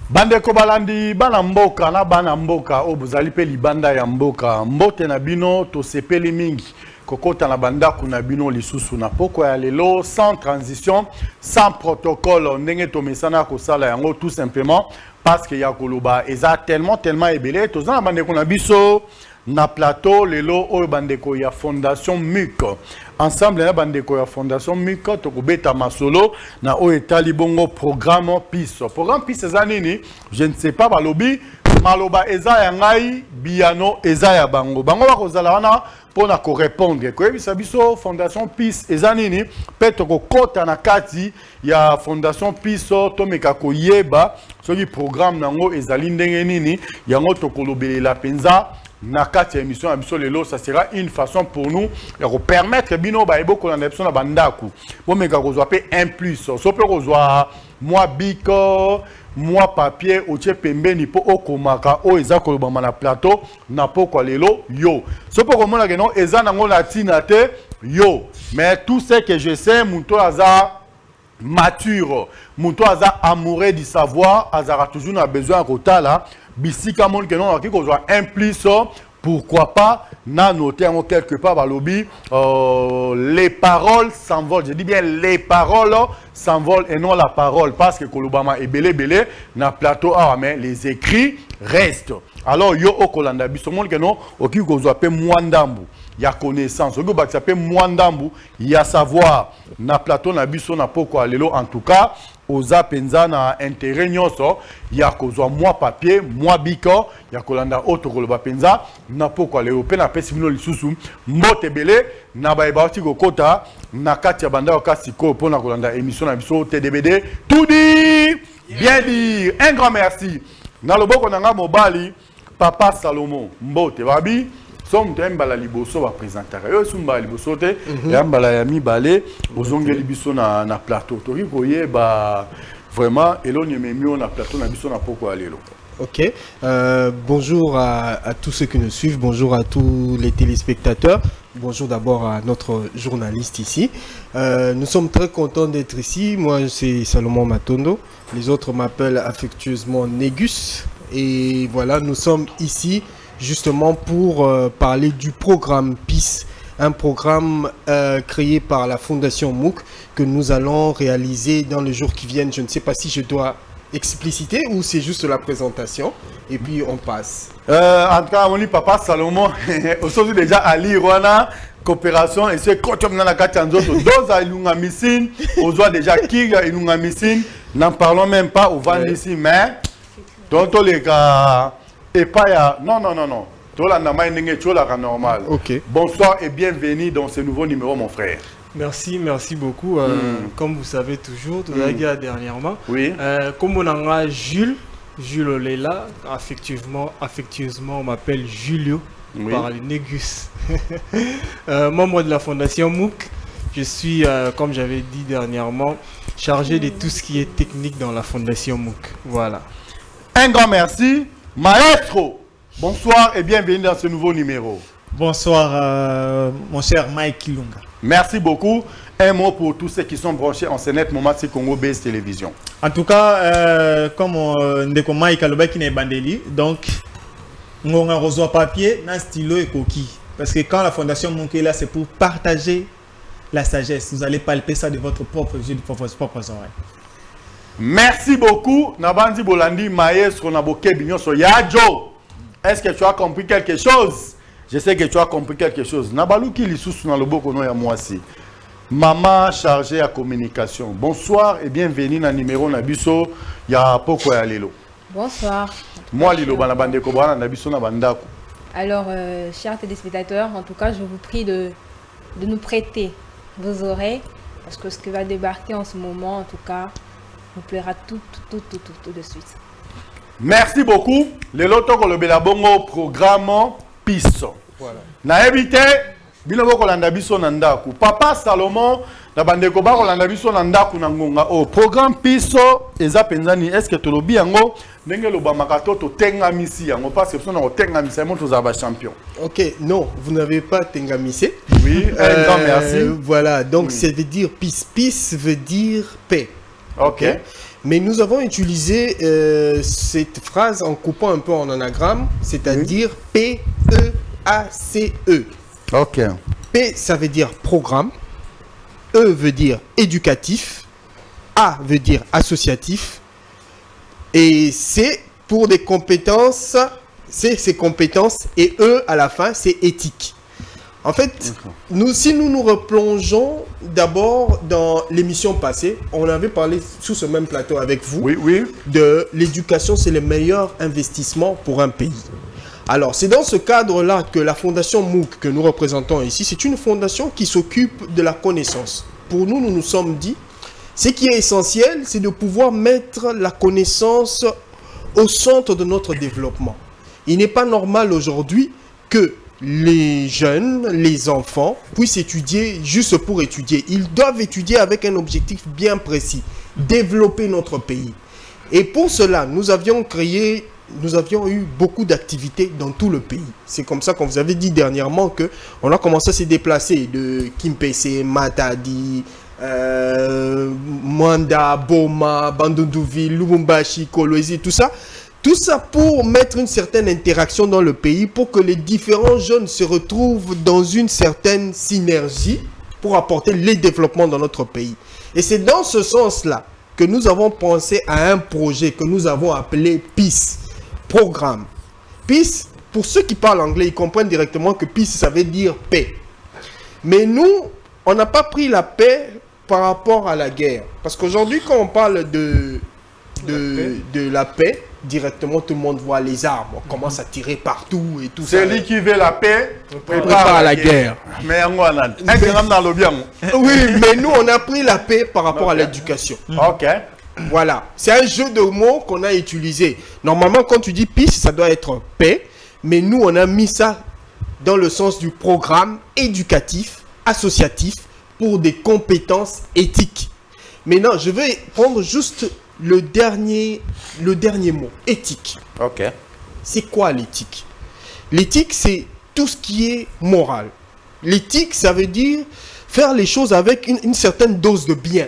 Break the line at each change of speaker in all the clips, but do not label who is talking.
Bande ko balandi bana mboka na bana mboka o buzali pe libanda ya mboka mbote na bino to sepeli mingi kokota na banda kuna bino lisusu na poko ya lelo sans transition sans protocole ndenge to mesana ko sala yango tout simplement parce que ya koloba eza tellement ebele to za bande ko na biso na plateau lelo o bandeko ya fondation MUC ensemble na bandeko ya fondation MUC to kobeta masolo na o etali bongo programme PIS eza nini je ne sais pas balobi maloba eza ya ngai biano eza ya bango ba kozala wana pona ko répondre ko yebisa biso fondation PIS eza nini peto ko kota na kati ya fondation PIS to meka ko yeba soki programme nango ezali ndenge nini yango to kolobelela penza na kati ya émission ya lelo ça sera une façon pour nous de permettre bino ba ebo ko na émission na bandaku bo meka ko zwa pe un plus so pe ko zwa moi biko moi papier o tie pembeni po okomaka o eza ko lobama na plateau na poko lelo yo so pe ko mona ke non eza nango na tina te yo mais tout ce que je sais muto aza mature muto aza amoureux du savoir azara toujours na besoin kotala bisika mon que non qui kozwa un plus pourquoi pas na noter en quelque part par lobby les paroles s'envolent, je dis bien les paroles s'envolent et non la parole parce que kolobama est belé na plateau mais les écrits restent alors yo okolanda biso mon que non oki kozwa pe mwandambu ya connaissance oki ba s'appelle mwandambu ya savoir na plateau na biso na poko lelo en tout cas oza penza na intérêt nyonso ya kozwa moi papier moi biko ya kolanda auto koloba penza na poko lelo pe na pesi bino lisusu mbote belé na ba ebati kokota na kati ya banda kasi ko pona kolanda émission na biso TDBD tout dit bien dire un grand merci na loboko na nga mobali papa Salomon mbote babi somme de mbala liboso ba présenter yo sumba liboso te ya mbala ya mibale ozongeli biso na plateau to koye ba vraiment elonye memio na plateau na biso na poko alelo.
Ok, bonjour à tous ceux qui nous suivent, bonjour à tous les téléspectateurs, bonjour d'abord à notre journaliste ici. Nous sommes très contents d'être ici, moi c'est Salomon Matondo, les autres m'appellent affectueusement Négus et voilà nous sommes ici justement pour parler du programme PIS, un programme créé par la fondation MUC que nous allons réaliser dans les jours qui viennent. Je ne sais pas si je dois expliciter ou c'est juste la présentation et puis on passe.
En tout cas, on dit papa Salomon, aujourd'hui déjà à l'Irwana, coopération et c'est quand on a la carte en d'autres, deux à Ilunga Missine, on voit déjà qui a Ilunga Missine, n'en parlons même pas au Van ici, mais dans tous les cas. Et pas non. Normal.
Okay.
Bonsoir et bienvenue dans ce nouveau numéro, mon frère.
Merci beaucoup. Comme vous savez toujours, tout dernièrement.
Oui.
Comme on a Jules Olela, affectueusement on m'appelle Julio par les Négus. Membre de la fondation MUC, je suis, comme j'avais dit dernièrement, chargé de tout ce qui est technique dans la fondation MUC. Voilà.
Un grand merci. Maestro, bonsoir et bienvenue dans ce nouveau numéro.
Bonsoir, mon cher Mike Kilunga.
Merci beaucoup. Un mot pour tous ceux qui sont branchés en CNET Momatsi Congo Base Télévision.
En tout cas, comme Ndeko Mike Alobaki n'est bandeli, donc on a reçu papier, un stylo et coquille. Parce que quand la fondation MUC est là, c'est pour partager la sagesse. Vous allez palper ça de votre propre yeux, de vos propres oreilles.
Merci beaucoup. Nabandi Bolandi, maestro Naboke Bignon Yadjo. Est-ce que tu as compris quelque chose? Je sais que tu as compris quelque chose. Nabaluki Lissous na Loboko no ya Moasi. Maman chargée à communication. Bonsoir et bienvenue dans le numéro Nabiso ya Poko ya Lelo.
Bonsoir.
Moi Lilo Banabande Kobana Nabiso na Bandako.
Alors, chers téléspectateurs, en tout cas, je vous prie de nous prêter vos oreilles parce que ce qui va débarquer en ce moment, en tout cas, vous plaira tout de suite.
Merci beaucoup. Le loto ko le belabongo programme PIS. Voilà. Na évité bino bokolanda biso na ndaku papa Salomon na bandeko bakolanda biso na ndaku na ngonga o programme piso eza penzani est-ce que tolobi yango ndenge lobamaka to tengamisi yango parce que na tengamisa mo to za ba champion.
Ok, non, vous n'avez pas tengamissé.
Oui, un grand merci.
Voilà, donc ça veut dire peace. Peace veut dire paix.
Ok.
Mais nous avons utilisé cette phrase en coupant un peu en anagramme, c'est-à-dire P-E-A-C-E.
Ok.
P, ça veut dire programme. E veut dire éducatif. A veut dire associatif. Et C pour des compétences, C c'est compétences. Et E à la fin, c'est éthique. En fait, si nous nous replongeons d'abord dans l'émission passée, on avait parlé sur ce même plateau avec vous de l'éducation, c'est le meilleur investissement pour un pays. Alors, c'est dans ce cadre-là que la fondation MOOC que nous représentons ici, c'est une fondation qui s'occupe de la connaissance. Pour nous, nous nous sommes dit, ce qui est essentiel, c'est de pouvoir mettre la connaissance au centre de notre développement. Il n'est pas normal aujourd'hui que les jeunes, les enfants puissent étudier juste pour étudier. Ils doivent étudier avec un objectif bien précis, développer notre pays. Et pour cela, nous avions eu beaucoup d'activités dans tout le pays. C'est comme ça qu'on vous avait dit dernièrement qu'on a commencé à se déplacer de Kimpese, Matadi, Mwanda, Boma, Bandundouville, Lubumbashi, Kolwezi, tout ça. Tout ça pour mettre une certaine interaction dans le pays, pour que les différents jeunes se retrouvent dans une certaine synergie pour apporter les développements dans notre pays. Et c'est dans ce sens-là que nous avons pensé à un projet que nous avons appelé PEACE, programme. PEACE, pour ceux qui parlent anglais, ils comprennent directement que PEACE, ça veut dire paix. Mais nous, on n'a pas pris la paix par rapport à la guerre. Parce qu'aujourd'hui, quand on parle de la paix, directement tout le monde voit les armes, on commence à tirer partout et tout ça.
Celui qui veut la paix
prépare à la guerre.
Mais
oui, mais nous on a pris la paix par rapport à l'éducation.
Ok.
Voilà, c'est un jeu de mots qu'on a utilisé. Normalement quand tu dis peace, ça doit être paix, mais nous on a mis ça dans le sens du programme éducatif, associatif pour des compétences éthiques. Maintenant, je vais prendre juste le dernier mot, éthique.
Ok.
C'est quoi l'éthique? L'éthique, c'est tout ce qui est moral. L'éthique, ça veut dire faire les choses avec une certaine dose de bien.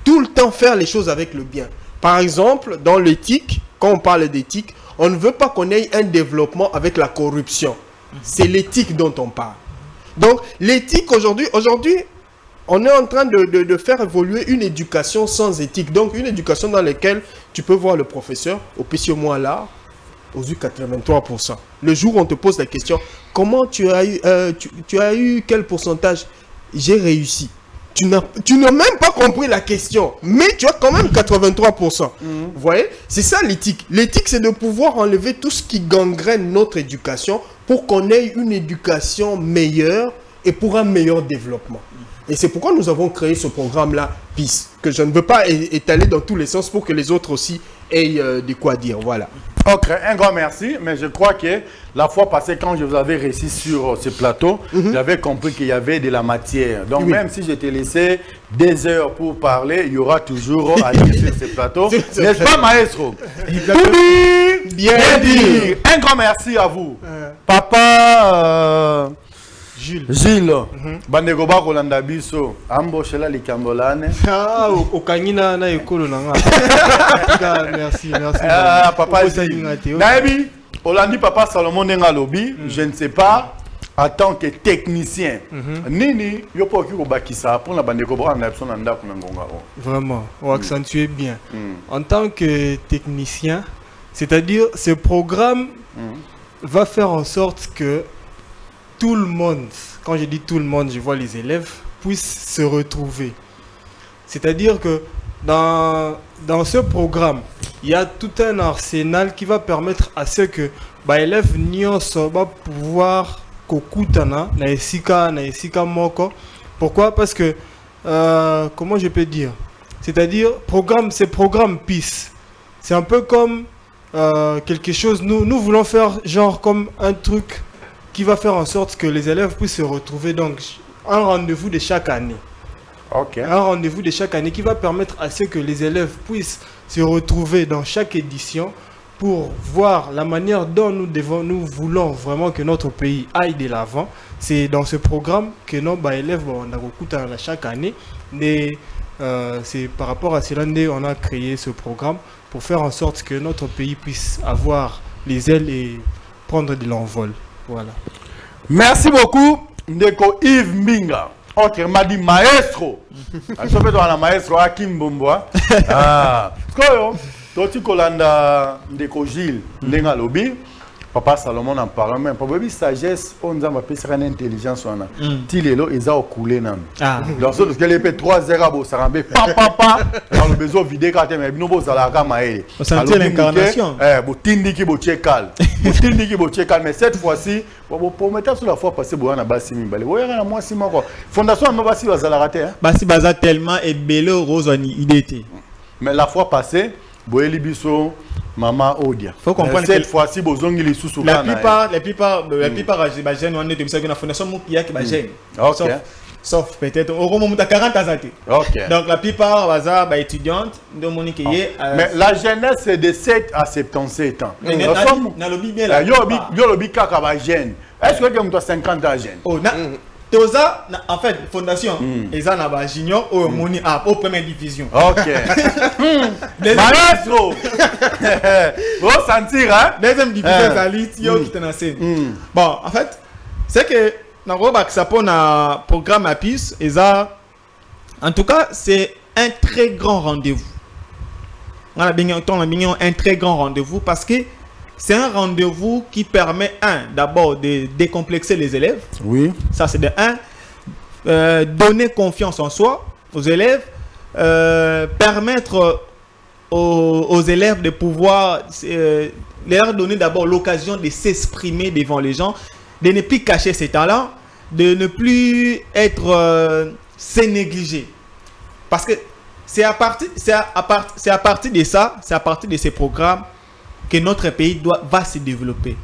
Tout le temps faire les choses avec le bien. Par exemple, dans l'éthique, quand on parle d'éthique, on ne veut pas qu'on ait un développement avec la corruption. C'est l'éthique dont on parle. Donc, l'éthique aujourd'hui, on est en train de faire évoluer une éducation sans éthique. Donc, une éducation dans laquelle tu peux voir le professeur au PC moins là, aux 83%. Le jour où on te pose la question, comment tu as eu quel pourcentage? J'ai réussi. Tu n'as même pas compris la question, mais tu as quand même 83%. Vous voyez? C'est ça l'éthique. L'éthique, c'est de pouvoir enlever tout ce qui gangrène notre éducation pour qu'on ait une éducation meilleure et pour un meilleur développement. Et c'est pourquoi nous avons créé ce programme-là, PEACE, que je ne veux pas étaler dans tous les sens pour que les autres aussi aient de quoi dire. Voilà.
Ok, un grand merci. Mais je crois que la fois passée, quand je vous avais réussi sur ce plateau, j'avais compris qu'il y avait de la matière. Donc, même si je t'ai laissé des heures pour parler, il y aura toujours à dire sur ce plateau. N'est-ce pas, maestro? Bien dit. Un grand merci à vous. Papa... Gilles, bandeko ba kolanda biso amboshela likambolane.
Ah, okangina na ekolo nanga. Merci.
Ah, papa Naebi, Olandi papa Salomon nenga lobi, je ne sais pas en tant que technicien. Nini yopo ki ko bakisa pour la bandeko ba na biso na ndako na ngonga.
Vraiment, on accentue bien. En tant que technicien, c'est-à-dire ce programme va faire en sorte que tout le monde, quand je dis tout le monde, je vois les élèves, puissent se retrouver. C'est-à-dire que dans ce programme, il y a tout un arsenal qui va permettre à ceux que les élèves vont pouvoir kokutana na esika moko. Pourquoi? Parce que, comment je peux dire? C'est-à-dire, c'est programme PEACE. C'est un peu comme quelque chose, nous voulons faire genre comme un truc qui va faire en sorte que les élèves puissent se retrouver, donc un rendez-vous de chaque année. Un rendez-vous de chaque année qui va permettre à ce que les élèves puissent se retrouver dans chaque édition pour voir la manière dont nous voulons vraiment que notre pays aille de l'avant. C'est dans ce programme que nos élèves vont chaque année. Mais c'est par rapport à cela qu'on a créé ce programme pour faire en sorte que notre pays puisse avoir les ailes et prendre de l'envol. Voilà.
Merci beaucoup, Ndeko Yves Mbinga. Ok, m'a dit maestro. Je suis un maestro à Kimbomboa. Ah, Toti Kolanda Ndeko Gilles, Ndenga Lobby. Papa Salomon en parle même. Papa sagesse, on a appelé ça une intelligence. Tilelo, ils ont coulé. Dans ce cas, les 3 0 ça rambe papa. Dans le besoin vidé quand même, nous vous allez à maïe.
On sentit l'incarnation.
Botindi qui botchekal. Botindi qui botchekal, mais cette fois-ci, pour mettre sur la fois passée, vous avez un bassi mimbale. Vous avez un mois si mort. Fondation, nous bassi vous allez rater. Bassi
baza tellement et bello rose en idée.
Mais la fois passée, Boeli Bisso. Maman Odia.
Faut comprendre
cette fois-ci, bozongi les sous
la plupart des jeunes on est de la fondation Moukia qui va gêner. Sauf peut-être au moment de 40 ans. Donc la plupart sont étudiantes de Monique.
Mais la jeunesse c'est de 7 à 77 ans.
Mais na lobby bien là.
Yo lobby kaka ba jeune. Est-ce que tu as 50 ans jeune?
Oh na Toza, en fait, fondation, ils ont un junior au Moni au première division.
Ok. Maestro. Vous sentir, hein?
Deuxième division, ça lit, qui est bon, en fait, c'est que dans le programme APIS, en tout cas, c'est un très grand rendez-vous. On a un très grand rendez-vous parce que c'est un rendez-vous qui permet, d'abord de décomplexer les élèves.
Oui. Ça, c'est de
donner confiance en soi aux élèves, permettre aux élèves de pouvoir leur donner d'abord l'occasion de s'exprimer devant les gens, de ne plus cacher ses talents, de ne plus être se négliger. Parce que c'est à partir de ça, c'est à partir de ces programmes que notre pays va se développer.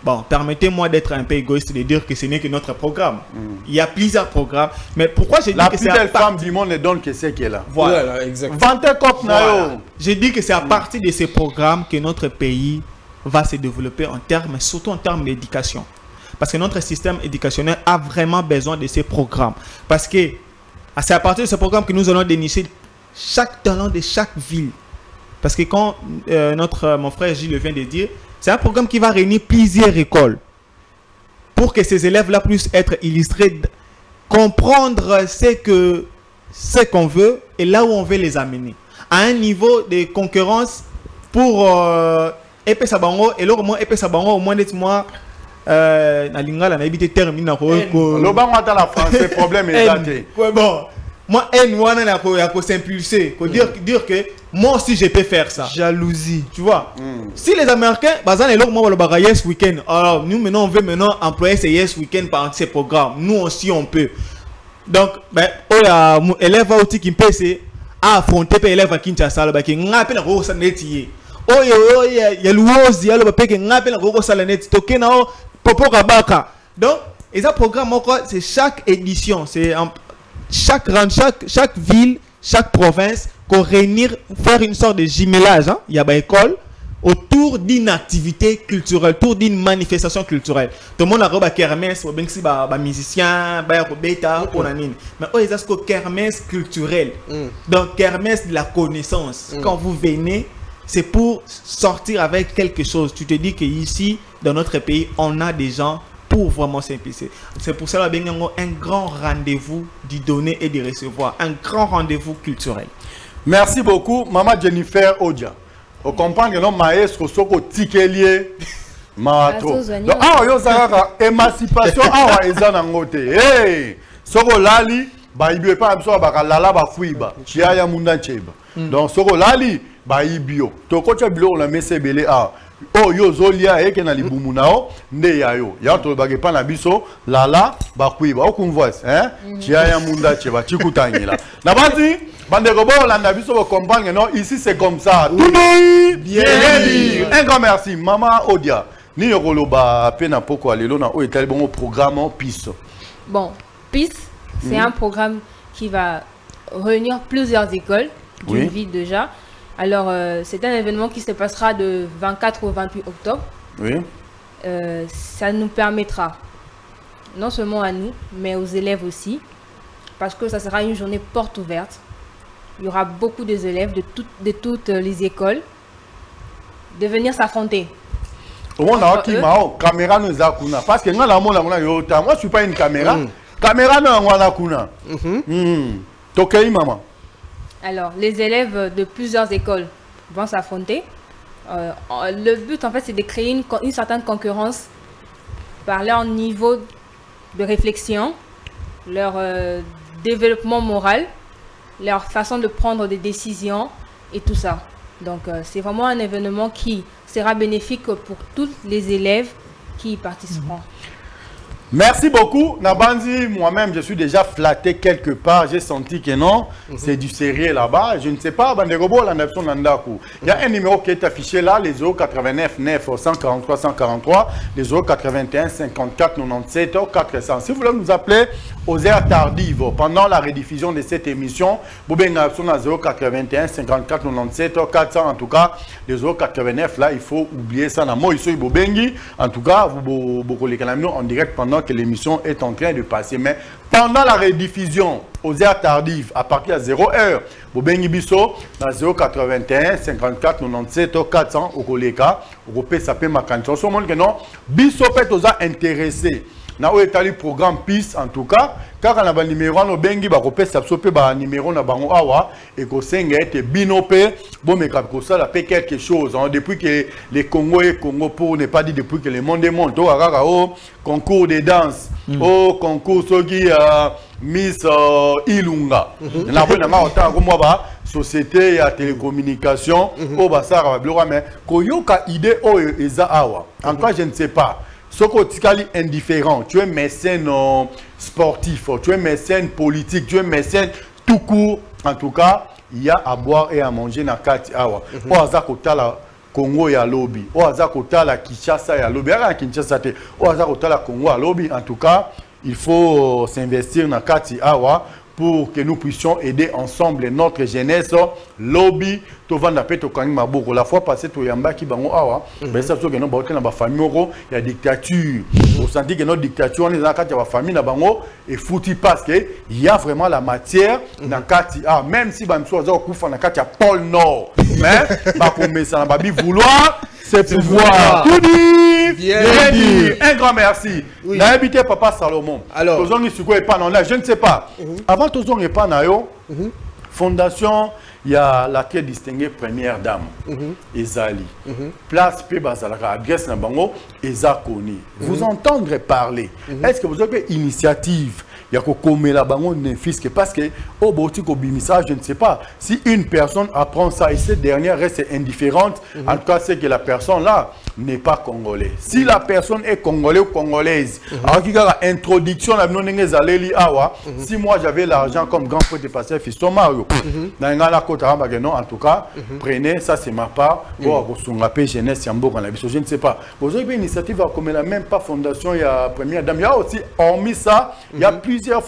Bon, permettez-moi d'être un peu égoïste de dire que ce n'est que notre programme. Il y a plusieurs programmes. Mais pourquoi j'ai dit que c'est
la plus belle femme du monde ne donne que c'est qu'elle a.
Voilà, exactement. J'ai dit que c'est à partir de ces programmes que notre pays va se développer en termes, surtout en termes d'éducation. Parce que notre système éducationnel a vraiment besoin de ces programmes. Parce que c'est à partir de ces programmes que nous allons dénicher chaque talent de chaque ville. Parce que quand mon frère Gilles vient de dire, c'est un programme qui va réunir plusieurs écoles pour que ces élèves-là puissent être illustrés, comprendre ce qu'on veut et là où on veut les amener. À un niveau de concurrence pour épée sabango et l'autre moins épée sabango au moins d'être moi. Na lingala na habité termine na ko.
Le banc dans la France, le problème est daté.
Bon. Moi, il faut s'impulser. Il faut dire que moi aussi, je peux faire ça.
Jalousie.
Tu vois. Si les Américains, yes week-end. Alors, nous, maintenant, on veut employer ces yes week-end par ces programmes. Nous aussi, on peut. Donc, élève aussi qui peut affronter les élèves à Kinshasa, qui n'a pas de net. Il y a l'ouose, il y a le papier qui n'a pas de net. Donc, et ça programme, c'est chaque édition. C'est chaque ville, chaque province, qu'on réunir, faire une sorte de jumelage, il y a une école, autour d'une activité culturelle, autour d'une manifestation culturelle. Tout le monde a un kermesse, un musicien, un bêta, mais il y a un kermesse culturel. Donc, kermesse de la connaissance. Quand vous venez, c'est pour sortir avec quelque chose. Tu te dis qu'ici, dans notre pays, on a des gens pour vraiment s'impliquer. C'est pour cela qu'il y a un grand rendez-vous du donner et du recevoir. Un grand rendez-vous culturel.
Merci beaucoup, Maman Jennifer Odia. On comprend que nos maestros sont au ticket lié. Donc, émancipation, hey, soko lali, ba ibio pas abso ba lala ba fuiba. Chia ya munda cheba. Donc soko lali, ba ibio. To ko cha bilo na mese belé a. Oh yo zolia eke na libumu nao nde ya yo ya to bage pa na biso lala bakuiba okumvoise chia ya munda cheba chikutangila na bandi bande ko bolanda biso ko comprendre non ici c'est comme ça tout bien un grand merci maman Odia ni yokoloba pe na poko alelo na o etali bon programme PIS.
Bon, PIS, c'est un programme qui va réunir plusieurs écoles d'une ville déjà. Alors, c'est un événement qui se passera de 24 au 28 octobre.
Oui.
Ça nous permettra, non seulement à nous, mais aux élèves aussi, parce que ça sera une journée porte ouverte. Il y aura beaucoup d'élèves de toutes les écoles de venir s'affronter.
Moi, caméra nous a kuna parce que moi je suis pas une caméra. Caméra nous a kuna. Tokei maman.
Alors, les élèves de plusieurs écoles vont s'affronter. Le but, en fait, c'est de créer une certaine concurrence par leur niveau de réflexion, leur développement moral, leur façon de prendre des décisions et tout ça. Donc, c'est vraiment un événement qui sera bénéfique pour tous les élèves qui y participeront.
Merci beaucoup. Nabandi, moi-même, je suis déjà flatté quelque part. J'ai senti que non, c'est du sérieux là-bas. Je ne sais pas, il y a un numéro qui est affiché là, les 089 9 143 143, les 081 54 97 400. Si vous voulez nous appeler aux heures tardives pendant la rediffusion de cette émission, vous pouvez nous appeler à 081 54 97 400. En tout cas, les 089 là, il faut oublier ça. En tout cas, vous pouvez en direct pendant que l'émission est en train de passer. Mais pendant la rediffusion aux heures tardives, à partir de 0h, vous bengi biso na 081 54 97 400 au koleka, au pe sapé ma canton. Ce monde que non, biso peut aux intéressés. Na o etali programme PIS en tout cas, car on a un numéro no bengi ba kopé sapé ba numéro na bango awa et ko senga ete binope bon mais ko ça la fait quelque chose depuis que les Congo et Congo pour ne pas dire depuis que le monde est monde au concours de danse au concours soki Miss Ilunga na bona ma autant comme moi ba société ya télécommunication au basara ba mais koyoka idée o eza awa encore je ne sais pas. Sokotikali indifférent, tu es mécène sportif, tu es mécène politique, tu es mécène tout court. En tout cas, il y a à boire et à manger dans Kati Awa. Au hasard la Congo ya lobby, au hasard la Kinshasa ya lobby, à Kinshasa te, au hasard la Congo ya lobby. En tout cas, il faut s'investir dans Kati Awa pour que nous puissions aider ensemble notre jeunesse. Lobby, la fois passée, tu yamba qui bango awa, mais ça c'est que nous baotena ba famille il y a dictature. On sent que notre dictature on est dans la famille na bango et foutu parce que il y a vraiment la matière dans kati ah même si ba mso za kufa na kati ya pôle nord, mais ba komesa na babi vouloir c'est pouvoir. Tout dit, bien dit. Un grand merci. Oui. N'a habité papa Salomon. Alors, je ne sais pas. Avant tout ça, pas nayo. Fondation, il y a la très distinguée première dame, Ezali. Place P Bazalaka, adresse na bango, Ezakoni. Vous entendrez parler. Est-ce que vous avez une initiative? Il y a comme la bango fisc parce que au boutique au bimisa, je ne sais pas si une personne apprend ça et cette dernière reste indifférente. En tout cas, c'est que la personne là n'est pas congolaise. Si la personne est congolaise ou congolaise, alors qu'il y a une introduction à awa, si moi j'avais l'argent comme grand frère de passer Fiston Mario, en tout cas, prenez ça, c'est ma part. Jeunesse, je ne sais pas. Vous avez une initiative comme la même pas fondation, il y a première dame. Il y a aussi, hormis ça, il y a plusieurs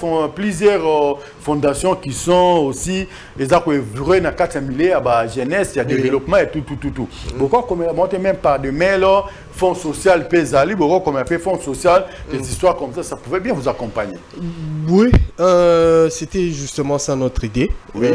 fondations qui sont aussi les vraies dans 4 milliers à jeunesse, il y a développement et tout. Pourquoi comme monter même par de mails, fonds social, pesali, pourquoi comme un fonds social, des histoires comme ça pouvait bien vous accompagner.
Oui, c'était justement ça notre idée. Oui.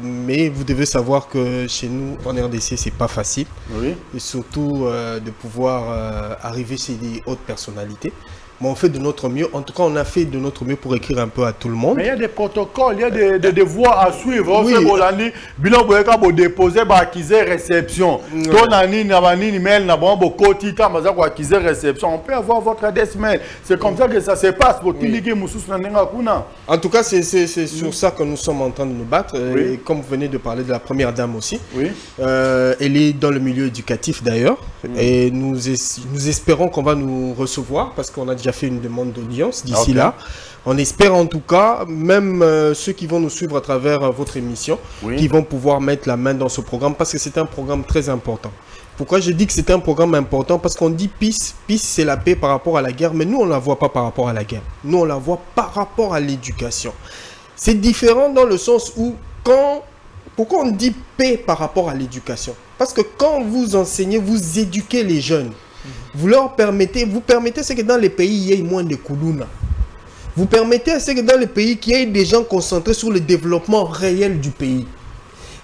Mais vous devez savoir que chez nous en RDC c'est pas facile. Oui. Et surtout de pouvoir arriver chez des hautes personnalités. Mais on fait de notre mieux. En tout cas, on a fait de notre mieux pour écrire un peu à tout le monde.
Mais il y a des protocoles, il y a des devoirs à suivre. Oui. Bilan pour déposer, acquiser réception. On peut avoir votre adresse mail. C'est comme ça que ça se passe.
En tout cas, c'est sur ça que nous sommes en train de nous battre. Oui. Et comme vous venez de parler de la première dame aussi, oui. Elle est dans le milieu éducatif d'ailleurs. Et nous espérons qu'on va nous recevoir parce qu'on a déjà fait une demande d'audience d'ici là. On espère en tout cas, même ceux qui vont nous suivre à travers votre émission, qui vont pouvoir mettre la main dans ce programme parce que c'est un programme très important. Pourquoi je dis que c'est un programme important? Parce qu'on dit peace, peace c'est la paix par rapport à la guerre, mais nous on ne la voit pas par rapport à la guerre. Nous on la voit par rapport à l'éducation. C'est différent dans le sens où pourquoi on dit paix par rapport à l'éducation? Parce que quand vous enseignez, vous éduquez les jeunes. Vous permettez ce que dans les pays il y ait moins de koulouna. Vous permettez à ce que dans les pays qu'il y ait des gens concentrés sur le développement réel du pays.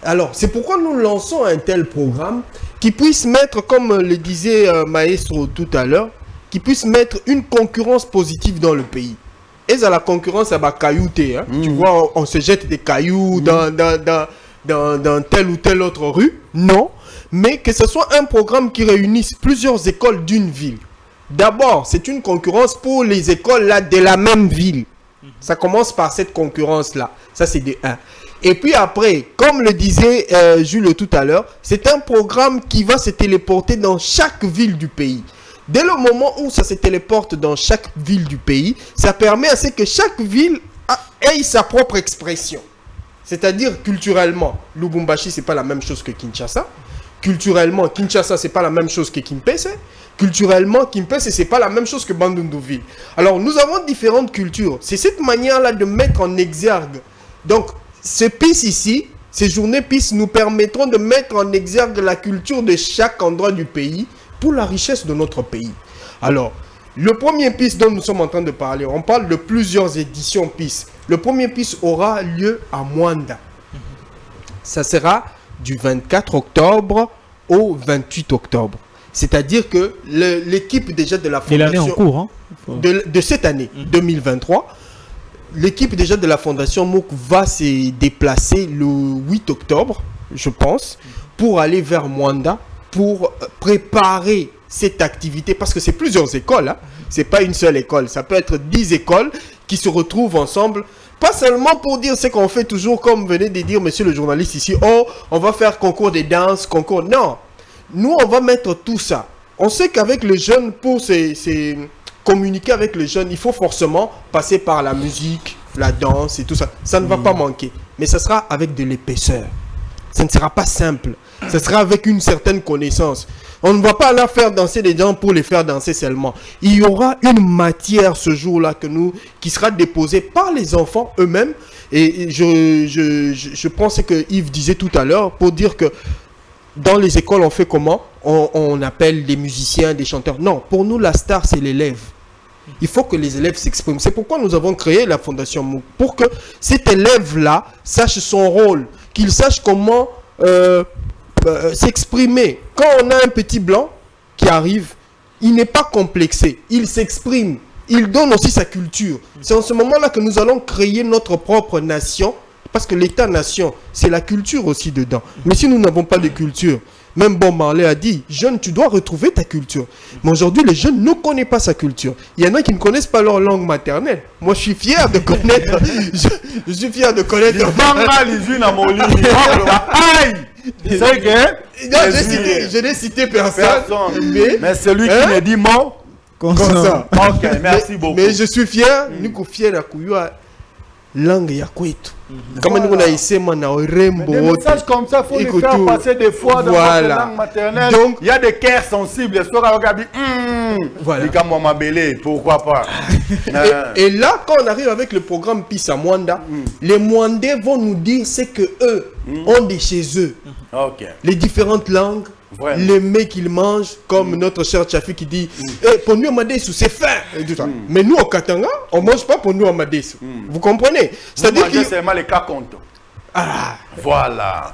Alors, c'est pourquoi nous lançons un tel programme qui puisse mettre, comme le disait Maestro tout à l'heure, qui puisse mettre une concurrence positive dans le pays. Et à la concurrence, ça va caillouter. Hein? Tu vois, on se jette des cailloux dans telle ou telle autre rue. Non, mais que ce soit un programme qui réunisse plusieurs écoles d'une ville. D'abord, c'est une concurrence pour les écoles là, de la même ville. Ça commence par cette concurrence-là. Ça, c'est de 1. Et puis après, comme le disait Jules tout à l'heure, c'est un programme qui va se téléporter dans chaque ville du pays. Dès le moment où ça se téléporte dans chaque ville du pays, ça permet à ce que chaque ville ait sa propre expression. C'est-à-dire culturellement, Lubumbashi, c'est pas la même chose que Kinshasa. Culturellement, Kinshasa, c'est pas la même chose que Kimpese. Culturellement, Kimpese, c'est pas la même chose que Bandundu-Ville. Alors, nous avons différentes cultures. C'est cette manière-là de mettre en exergue. Donc, ce PIS ici, ces journées PIS nous permettront de mettre en exergue la culture de chaque endroit du pays pour la richesse de notre pays. Alors, le premier PIS dont nous sommes en train de parler, on parle de plusieurs éditions PIS. Le premier PIS aura lieu à Mwanda. Ça sera du 24 octobre au 28 octobre. C'est-à-dire que l'équipe déjà de la fondation...
Et l'année en cours, hein?
de cette année, 2023, l'équipe déjà de la fondation MOOC va se déplacer le 8 octobre, je pense, pour aller vers Mwanda, pour préparer cette activité, parce que c'est plusieurs écoles, hein? C'est pas une seule école, ça peut être 10 écoles qui se retrouvent ensemble, pas seulement pour dire ce qu'on fait toujours, comme venait de dire monsieur le journaliste ici, oh, on va faire concours de danse, concours, non. Nous, on va mettre tout ça. On sait qu'avec les jeunes, pour communiquer avec les jeunes, il faut forcément passer par la musique, la danse et tout ça. Ça ne va pas manquer. Mais ça sera avec de l'épaisseur. Ça ne sera pas simple. Ça sera avec une certaine connaissance. On ne va pas là faire danser les gens pour les faire danser seulement. Il y aura une matière ce jour-là qui sera déposée par les enfants eux-mêmes. Et je pense que Yves disait tout à l'heure pour dire que dans les écoles, on fait comment? On appelle des musiciens, des chanteurs. Non, pour nous, la star, c'est l'élève. Il faut que les élèves s'expriment. C'est pourquoi nous avons créé la Fondation MOOC. Pour que cet élève-là sache son rôle, qu'il sache comment s'exprimer. Quand on a un petit blanc qui arrive, il n'est pas complexé. Il s'exprime. Il donne aussi sa culture. C'est en ce moment-là que nous allons créer notre propre nation. Parce que l'État-nation, c'est la culture aussi dedans. Mais si nous n'avons pas de culture, même Bob Marley a dit, jeune, tu dois retrouver ta culture. Mais aujourd'hui, les jeunes ne connaissent pas sa culture. Il y en a qui ne connaissent pas leur langue maternelle. Moi, je suis fier de connaître. je suis fier de connaître.
C'est vrai que...
Non, je n'ai cité personne.
Mais celui qui me dit mot,
comme ça.
Ok, merci beaucoup.
Mais je suis fier, nous sommes fiers de la langue ya kwetu. Comme nous avons essayé
des messages comme ça, il faut les faire passer des fois dans la langue maternelle. Donc, il y a des cœurs sensibles. Voilà. Pourquoi pas?
Et là, quand on arrive avec le programme PIS à Mwanda, les Mwandais vont nous dire ce que eux ont de chez eux. Les différentes langues. Vraiment. Les mets qu'ils mangent, comme notre cher Tchafi qui dit pour nous Amadesu c'est fin. Mais nous au Katanga, on ne mange pas pour nous Amadesu. Vous comprenez? C'est-à-dire que
c'est mal les cas compte.
Ah,
voilà.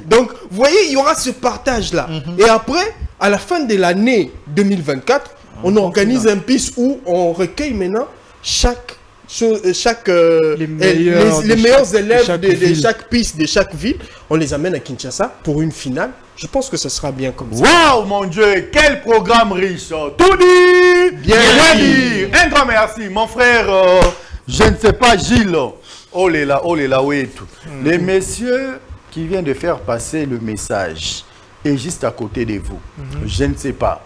Donc, vous voyez, il y aura ce partage-là. Et après, à la fin de l'année 2024, on organise un PIS où on recueille maintenant les meilleurs élèves de chaque PIS de chaque ville, on les amène à Kinshasa pour une finale. Je pense que ce sera bien comme ça.
Waouh mon Dieu, quel programme riche. Tout dit, bien dit. Un grand merci, mon frère, je ne sais pas, Gilles. Oh là là, oui tout. Les messieurs qui viennent de faire passer le message est juste à côté de vous. Je ne sais pas.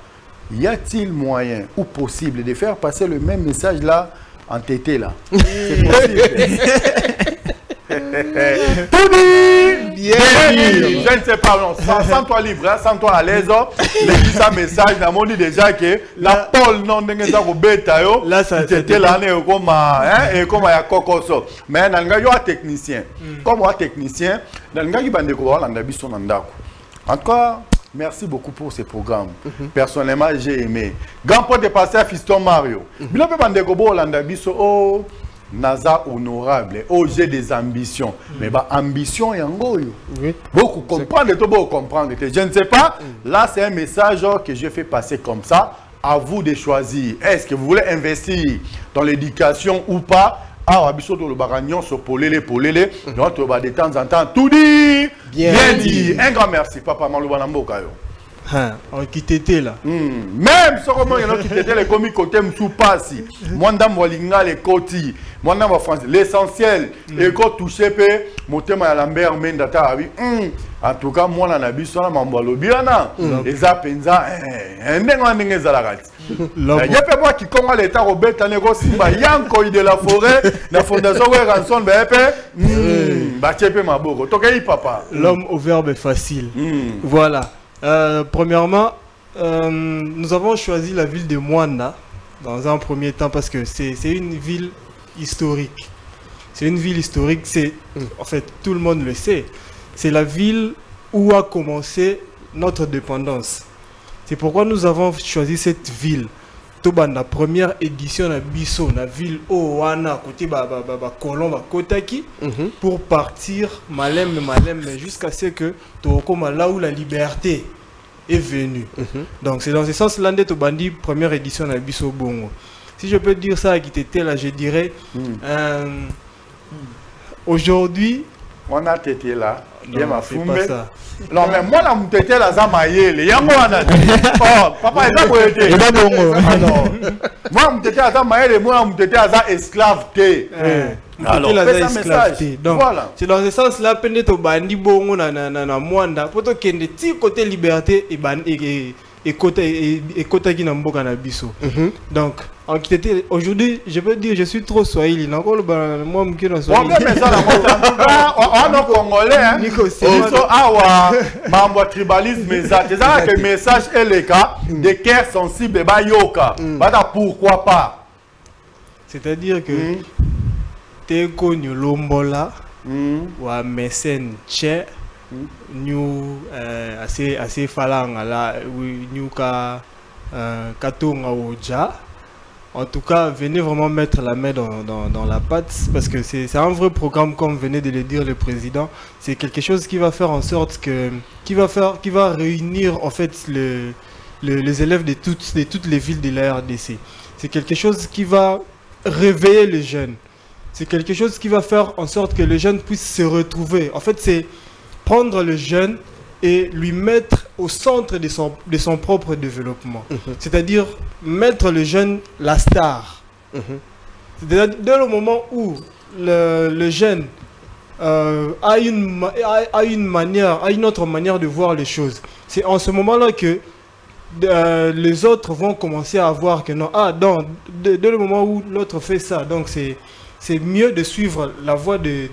Y a-t-il moyen ou possible de faire passer le même message là en tété là? C'est possible. Tout dit.
Bien dit.
Je ne sais pas, non. Sans toi libre, hein, sans toi à l'aise. Les ça message, on a dit déjà que la Paul non n'est pas au bêta.
Là, ça
c'était l'année comme et comme il y a cocoso. Mais dans le cas technicien, comme un technicien, dans le cas du bandé ko on a biso nandako. En tout cas, merci beaucoup pour ce programme. Personnellement, j'ai aimé. Grand point de passer à Fiston Mario. Bilo pe bandé ko on a biso oh Naza honorable, oh j'ai des ambitions, mais bah ambition et ngoyo.
Oui.
Beaucoup comprendre, tout beau comprendre. Je ne sais pas, là c'est un message que je fais passer comme ça, à vous de choisir. Est-ce que vous voulez investir dans l'éducation ou pas? Ah, abisso to le baragnon so polele, donc de temps en temps tout dit, bien dit. Un grand merci, papa Malouba Mboka yo.
On quitté là.
Même ce moment il y en a qui étaient les comiques côté msou passi. Moi ndam walinga les koti. Moi ndam France l'essentiel et ko toucher pe motema ya Lambert Mendata abi. En tout cas moi na biso na mambo lobiana. Eza penza ndenge za kati. Il y a peu moi qui comment l'état Robert Nego Simba yanko de la forêt la fondation Ranson bepe ba chepe maboko. Tokei papa.
L'homme au verbe facile. Voilà. Premièrement, nous avons choisi la ville de Mwanda dans un premier temps parce que c'est une ville historique. C'est une ville historique, en fait tout le monde le sait. C'est la ville où a commencé notre dépendance. C'est pourquoi nous avons choisi cette ville. La première édition de Bisso, la ville Owana, côté Colomba, Kotaki, pour partir malem jusqu'à ce que là où la liberté est venue. Donc c'est dans ce sens-là que Tobandi, première édition de Bisso Bongo. Si je peux dire ça à Kitete, là, je dirais aujourd'hui.
On a été là.
Non, pas ça.
Non, mais moi, la moutete la Zamaïle. Yango on a dit. Oh, papa, il a pas été. Il a bongo. Alors, moi, moutete la Zamaïle, moi, moutete la esclave.
Alors, c'est un message. Donc, voilà. C'est dans ce sens-là, peine to bandi bongo na Mwanda. Pour to kende ti côté liberté et côté qui n'a pas na biso. Donc, en Kitete, aujourd'hui, je peux dire, je suis trop swahili. Encore le moi, je suis swahili.
On est congolais, hein. Mambo tribalisme, c'est ça que le message est le cas des cœurs sensibles et bayoka. Pourquoi pas?
C'est-à-dire que t'es connu l'ombola ou un mécène tché, nous assez falang là, nous katonga oja. En tout cas, venez vraiment mettre la main dans la pâte parce que c'est un vrai programme, comme venait de le dire le président. C'est quelque chose qui va faire en sorte que qui va réunir en fait les élèves de toutes les villes de la RDC. C'est quelque chose qui va réveiller les jeunes. C'est quelque chose qui va faire en sorte que les jeunes puissent se retrouver. En fait, c'est prendre le jeune et lui mettre au centre de son propre développement. C'est-à-dire mettre le jeune la star. Dès le moment où le jeune a une autre manière de voir les choses, c'est en ce moment-là que les autres vont commencer à voir que non, dès le moment où l'autre fait ça, donc c'est mieux de suivre la voie de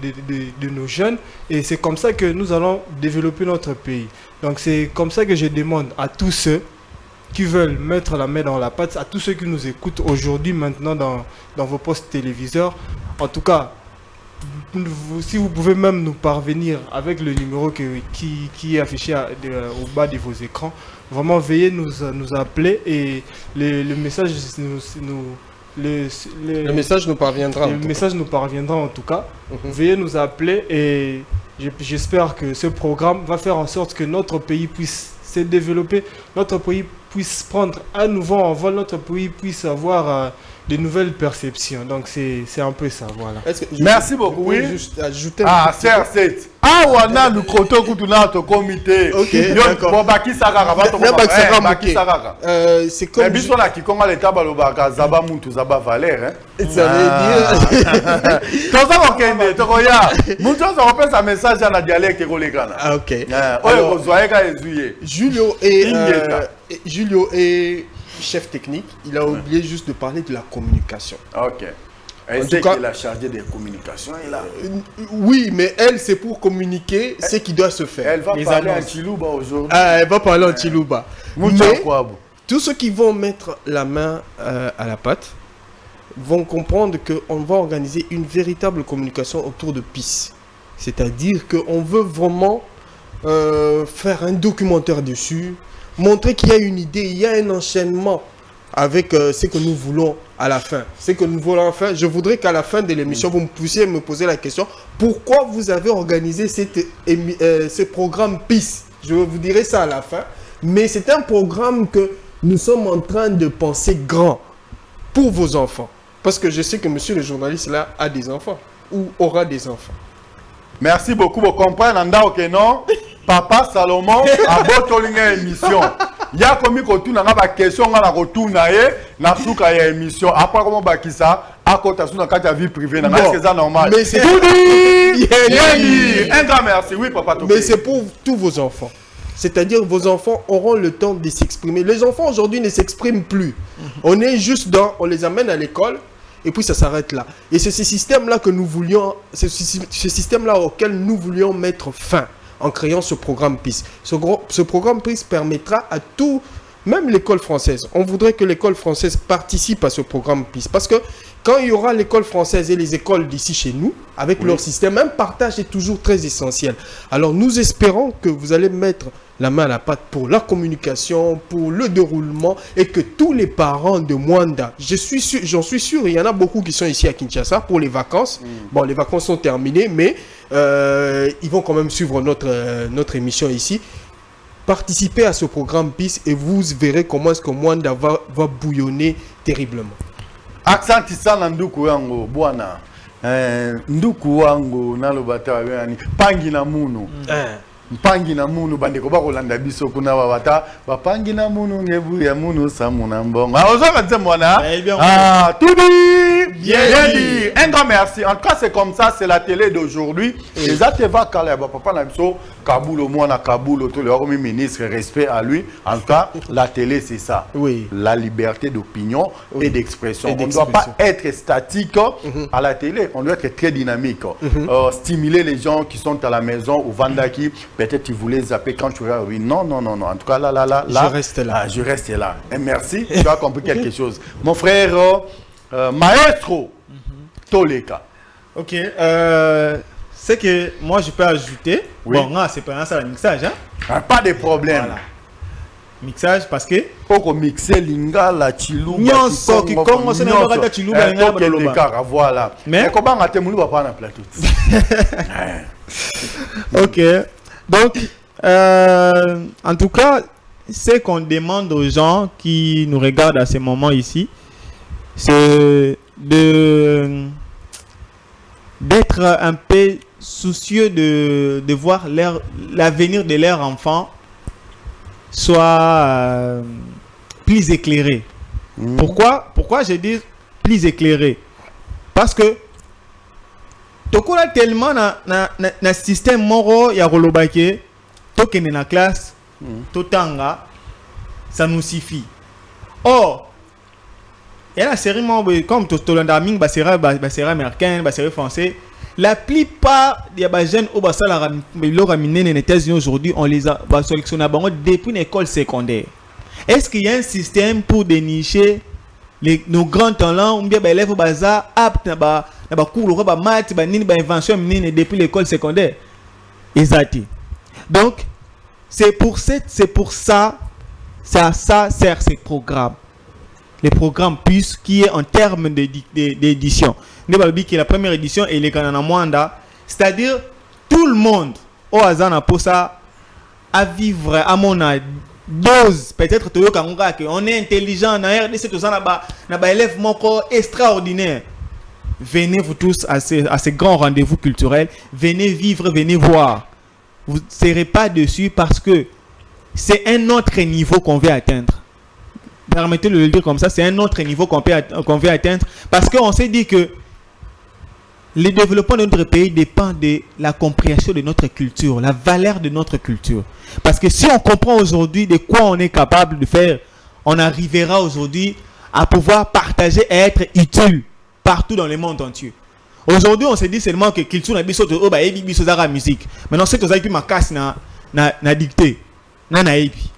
nos jeunes et c'est comme ça que nous allons développer notre pays. Donc c'est comme ça que je demande à tous ceux qui veulent mettre la main dans la pâte, à tous ceux qui nous écoutent aujourd'hui maintenant dans vos postes téléviseurs. En tout cas, si vous pouvez même nous parvenir avec le numéro qui est affiché au bas de vos écrans, vraiment veuillez nous appeler et le message le message nous parviendra. Le message nous parviendra en tout cas. Veuillez nous appeler et j'espère que ce programme va faire en sorte que notre pays puisse se développer, notre pays puisse prendre à nouveau en vol, notre pays puisse avoir de nouvelles perceptions. Donc c'est un peu ça, voilà.
Merci beaucoup. Oui.
Juste ajouter
CR7. On a le croto que tu as au comité.
Ok, d'accord. C'est comme...
Mais bisous là qui comment l'état balobaka zaba muntu zaba valère.
Ça veut dire...
Tout ça va kende, tu regardes. Muntu ça repère sa message dans la dialecte kolekana.
Ah ok.
Alors,
Julio est chef technique. Il a oublié juste de parler de la communication.
Ok. Elle sait qu'elle a chargé des communications.
Oui, mais elle, c'est pour communiquer ce qui doit se faire.
Elle va parler en Chiluba aujourd'hui.
Elle va parler en Chiluba. Mais tous ceux qui vont mettre la main à la pâte vont comprendre qu'on va organiser une véritable communication autour de PIS. C'est-à-dire qu'on veut vraiment faire un documentaire dessus, montrer qu'il y a une idée, il y a un enchaînement avec ce que nous voulons à la fin. Ce que nous voulons à la fin, je voudrais qu'à la fin de l'émission, vous me puissiez me poser la question, pourquoi vous avez organisé ce programme PIS? Je vous dirai ça à la fin. Mais c'est un programme que nous sommes en train de penser grand pour vos enfants. Parce que je sais que monsieur le journaliste là a des enfants ou aura des enfants.
Merci beaucoup. Vous comprenez, ok, non? Papa Salomon a botolingue émission. Il y a comme il y a une question, on a retourné na souka ya émission. Après comment bakisa, à côté de la vie privée, est-ce que c'est normal?
Mais c'est
un grand merci. Oui, papa.
Mais c'est pour tous vos enfants. C'est-à-dire vos enfants auront le temps de s'exprimer. Les enfants aujourd'hui ne s'expriment plus. On est juste on les amène à l'école et puis ça s'arrête là. Et c'est ce système-là que nous voulions, ce système-là auquel nous voulions mettre fin en créant ce programme PIS. Ce programme PIS permettra à tout, même l'école française. On voudrait que l'école française participe à ce programme PIS. Parce que quand il y aura l'école française et les écoles d'ici chez nous, avec leur système, un partage est toujours très essentiel. Alors nous espérons que vous allez mettre la main à la pâte pour la communication, pour le déroulement, et que tous les parents de Mwanda, j'en suis sûr, il y en a beaucoup qui sont ici à Kinshasa pour les vacances. Bon, les vacances sont terminées, mais ils vont quand même suivre notre émission ici. Participez à ce programme PIS et vous verrez comment est-ce que Mwanda va bouillonner terriblement.
Accent Tissana Nduku yango bwana Nduku wangu nalobata wani pangi na munu mpangi na munu bandeko bakolanda biso kuna babata bapangi na munu ngebu ya munu samuna mbongo ozaka nze mwana tout dit un grand merci. En tout cas c'est comme ça, c'est la télé d'aujourd'hui. Les ateva kala papa na biso Kaboul au moins à Kaboul tout le ministre, respect à lui. En tout cas la télé c'est ça, la liberté d'opinion et d'expression. On ne doit pas être statique à la télé, on doit être très dynamique, stimuler les gens qui sont à la maison ou Vandaki. Peut-être tu voulais zapper quand tu vas. Oui, non. En tout cas, là.
Je reste là.
Je reste là. Et merci, tu as compris quelque chose. Mon frère, maestro, Toleka.
Ok. C'est que moi, je peux ajouter. Bon, c'est pas ça le mixage. Hein?
Pas de problème.
Voilà. Mixage parce que.
Pour mixer Lingala, Chiluba. Voilà. Mais comment on a été moulu à plateau?
Ok. Donc, en tout cas, ce qu'on demande aux gens qui nous regardent à ce moment ici, c'est d'être un peu soucieux de voir l'avenir de leurs enfants soit plus éclairé. Pourquoi je dis plus éclairé? Parce que tokola tellement na système moro ya rolobake tokene na classe totanga ça nous suffit. Or il y a la série comme tolanda ming basera américain basera français, la plupart des jeunes au basala leur amené aux États-Unis aujourd'hui, on les a sélectionné depuis l'école secondaire. Est-ce qu'il y a un système pour dénicher nos grands talents ou bien les élèves bazar aptes na cours ba maths ba nini ba invention nini depuis l'école secondaire? Exact. Donc c'est pour ça sert ce programme. Les programmes PIS qui est en termes d'édition. Nebabi qui est la première édition et les Kanana Mwanda, c'est-à-dire tout le monde au hasard pour ça à vivre à mon dose peut-être on est intelligent na RDC tout ça na ba élève moko extraordinaire. Venez vous tous à ces grands rendez-vous culturels, venez vivre, venez voir. Vous ne serez pas dessus parce que c'est un autre niveau qu'on veut atteindre. Permettez de le dire comme ça, c'est un autre niveau qu'on veut atteindre parce qu'on s'est dit que le développement de notre pays dépend de la compréhension de notre culture, la valeur de notre culture. Parce que si on comprend aujourd'hui de quoi on est capable de faire, on arrivera aujourd'hui à pouvoir partager et être utile partout dans le monde entier. Aujourd'hui, on se dit seulement que Kiltsu na biso to ba ebi biso za musique. Maintenant c'est aux aipi makasi na dicté. Na ebi.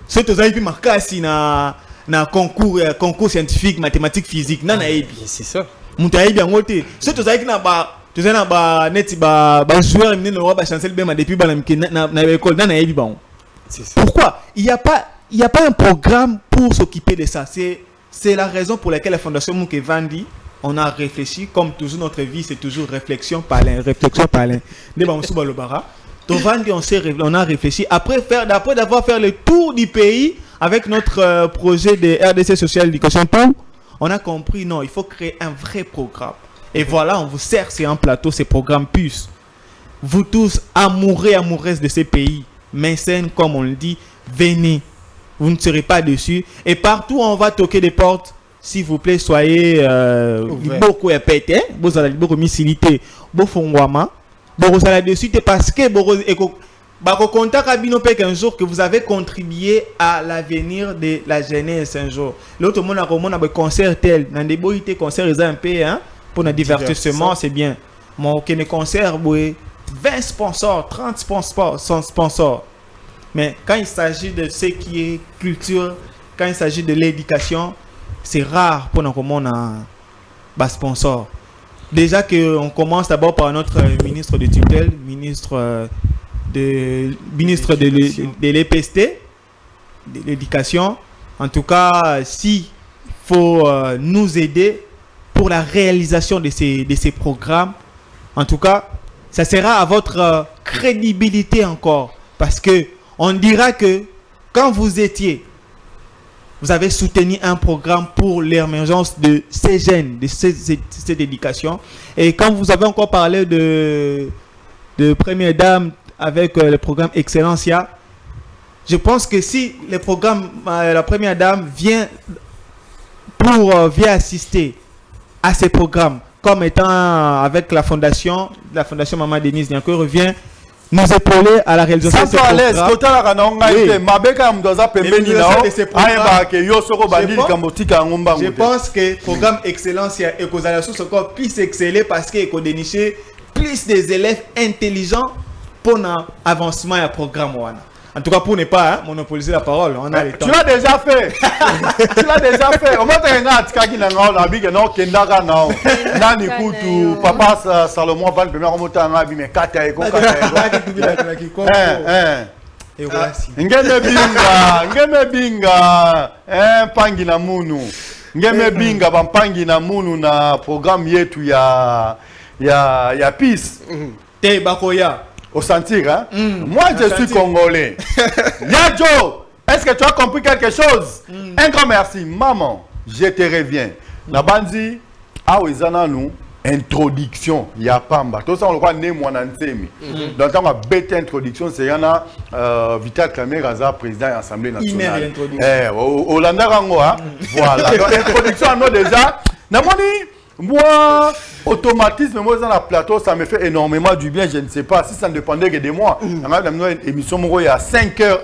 C'est aux aipi makasi na concours scientifique, mathématiques, physique. Na ebi.
C'est ça.
Muta ebi ngote. C'est aux aipi na ba neti ba joueur mine no ba chancel bema depuis ba na école na ebi ba. Pourquoi il y a pas un programme pour s'occuper de ça. C'est la raison pour laquelle la Fondation Mouké Vandi, on a réfléchi, comme toujours notre vie, c'est toujours réflexion par l'un. On a réfléchi, après d'avoir fait le tour du pays avec notre projet de RDC Social Education, on a compris, non, il faut créer un vrai programme. Et voilà, on vous sert, c'est un plateau, ces programmes puces. Vous tous, amoureux et amoureuses de ces pays, mécènes, comme on le dit, venez. Vous ne serez pas dessus. Et partout, on va toquer des portes. S'il vous plaît, soyez beaucoup épais. Vous allez beaucoup missilité. Vous fongwama. Vous allez dessus parce que vous contact un jour que vous avez contribué à l'avenir de la jeunesse un jour. L'autre monde a un concert tel. Dans des beaux concerts, ils ont un peu pour un divertissement, c'est bien. Mon concert, 20 sponsors, 30 sponsors. Mais quand il s'agit de ce qui est culture, quand il s'agit de l'éducation, c'est rare pour nous comme un sponsor. Déjà qu'on commence d'abord par notre ministre de tutelle, ministre de l'EPST, de l'éducation. En tout cas, s'il faut nous aider pour la réalisation de ces programmes, en tout cas, ça sera à votre crédibilité encore. Parce que on dira que quand vous avez soutenu un programme pour l'émergence de ces jeunes, de cette éducation. Et quand vous avez encore parlé de Première Dame avec le programme Excellencia, je pense que si le programme, la Première Dame vient assister à ces programmes, comme étant avec la fondation Maman Denise Nianko revient nous épauler à la réalisation de ce je pense que le programme Excellence et que puisse exceller parce qu'il faut dénicher plus des élèves intelligents pour l'avancement du programme. En tout cas, pour ne pas monopoliser la parole, on a le temps.
Tu l'as déjà fait. Tu l'as déjà fait. On va te regarder papa Salomon va le remonter à ma vie, mais kata eko ngeme binga pangi na munu ngeme binga bampangi na munu na programme yetu ya peace
te bakoya.
Au sentir, hein? Moi, je suis congolais. Yadjo, est-ce que tu as compris quelque chose? Un grand merci. Maman, je te reviens. Nabandi, awezana nous, introduction, Yapamba. Tout ça, on le voit, né moi n'antemi. Dans le bête introduction, c'est Yana Vital Kameraza, président de l'Assemblée nationale. Hollanda Rangoa, voilà. Donc, introduction, on a déjà. Namoni. Moi, automatisme, moi, dans la plateau, ça me fait énormément du bien. Je ne sais pas si ça ne dépendait que de moi. On a une émission, il y a 5 heures,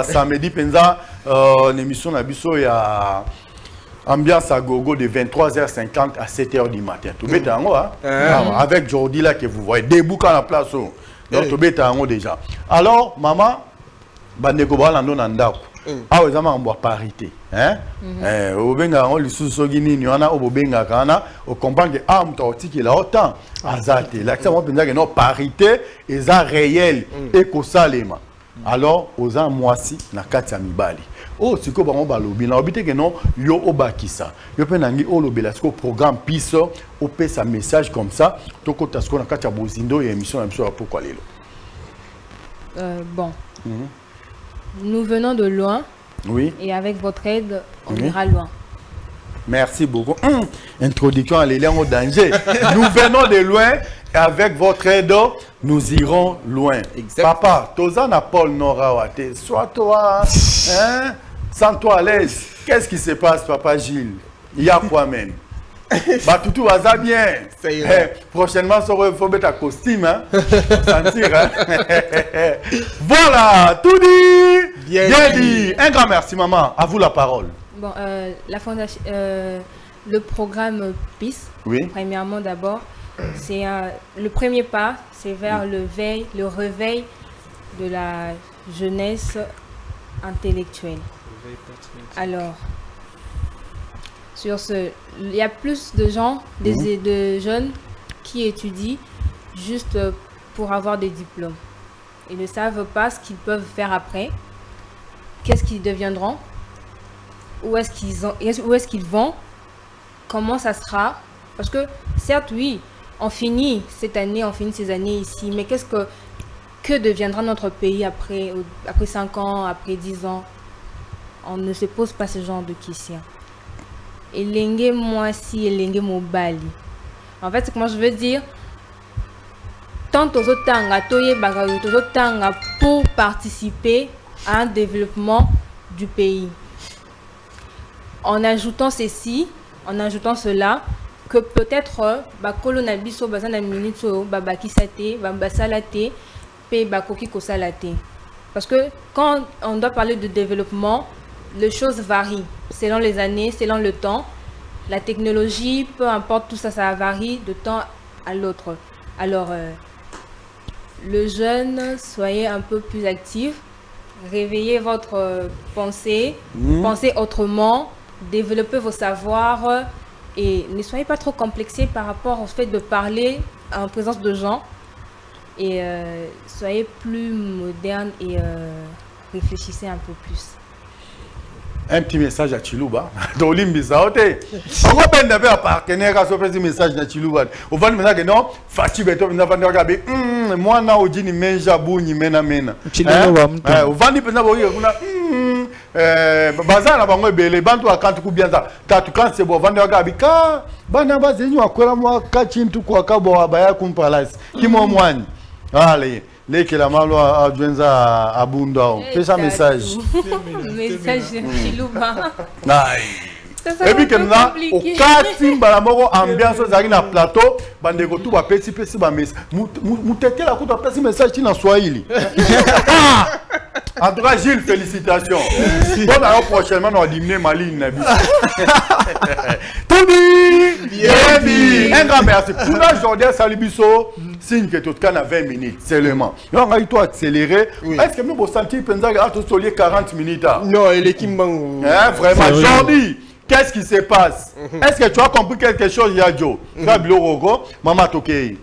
samedi, une émission, il y a ambiance à gogo de 23h50 à 7h du matin. Tout bête avec Jordi là que vous voyez, debout à la place. Donc, tout bête déjà. Alors, maman, Bandeko Balando Nandako. Ah, vous avez un parité. Au Benga, on lui sous-sogini, il y en a au Benga, on comprend que il a autant. Azate. L'accent, on peut dire que non, parité est réel et qu'au salema. Alors, aux ans moisi, na katia mibali. Oh, c'est quoi, on va l'obéir. On va que non, yo obakisa. Yo peut nangi o l'obéir. Parce que programme piso, on peut sa message comme ça. Toko tasko na katia bozindo et émission, pourquoi les
bon. Nous venons de loin.
Oui.
Et avec votre aide, on ira loin.
Merci beaucoup. Introduction à l'élan au danger. Nous venons de loin et avec votre aide, nous irons loin. Exact. Papa, Tozana Paul Norawate, sois toi, hein, sens-toi à l'aise. Qu'est-ce qui se passe, Papa Gilles? Il y a quoi même? Bah tout va bien. Prochainement, il faut mettre un costume, hein. Sentir, hein. Voilà, tout dit. Bien dit. Un grand merci, maman. À vous la parole.
Bon, la fondation, le programme PIS, premièrement d'abord, c'est le premier pas, c'est vers le réveil de la jeunesse intellectuelle. Alors, sur ce, il y a plus de gens, de jeunes qui étudient juste pour avoir des diplômes. Ils ne savent pas ce qu'ils peuvent faire après, qu'est-ce qu'ils deviendront, où est-ce qu'ils vont, comment ça sera. Parce que certes, oui, on finit cette année, on finit ces années ici, mais que deviendra notre pays après 5 ans, après 10 ans? On ne se pose pas ce genre de questions. Elenge mwasi, elenge mobali. En fait, ce que moi je veux dire, tant tozotanga pour participer à un développement du pays. En ajoutant ceci, en ajoutant cela, que peut-être bakolo na biso bazana minito babakisate, basalate, pe bakoki kosalate. Parce que quand on doit parler de développement, les choses varient selon les années, selon le temps. La technologie, peu importe, tout ça, ça varie de temps à l'autre. Alors, le jeune, soyez un peu plus actif, réveillez votre pensée, pensez autrement, développez vos savoirs et ne soyez pas trop complexés par rapport au fait de parler en présence de gens. Et soyez plus moderne et réfléchissez un peu plus.
Un petit message à Chiluba. Dans l'Imbisa, ok. On va pas un partenaire à ce petit message à Chiluba. On va dire que non, Fatih Beto, on va dire que moi, na oji ni menja bou ni mena mena. On va dire que bazana bango belé bantu akantu kubianza tatu kanse bo vanda gabika bana bazenyu akola mwa kachintu kwa kabo abaya kumpalasi kimo mwani allez leke la malo adwenza abunda pesa message
message Chiluba
et puis comme ça au kati mbala moko ambiance zaki na plateau bandeko tu ba petit ba message mutete la kuta pesi message na Swahili. En tout cas, Gilles, félicitations. Bon, alors prochainement, on va diminuer ma ligne. Tout dit, bien dit. Un grand merci. Pour la journée, Salibiso, signe que tout le temps 20 minutes seulement. Donc, on va tout accélérer. Est-ce que nous avons senti que nous avons 40 minutes?
Non, il est Kimbango.
Vraiment, Jordi, qu'est-ce qui se passe? Est-ce que tu as compris quelque chose, Yadjo? Kabilo Rogo, Mama Tokei.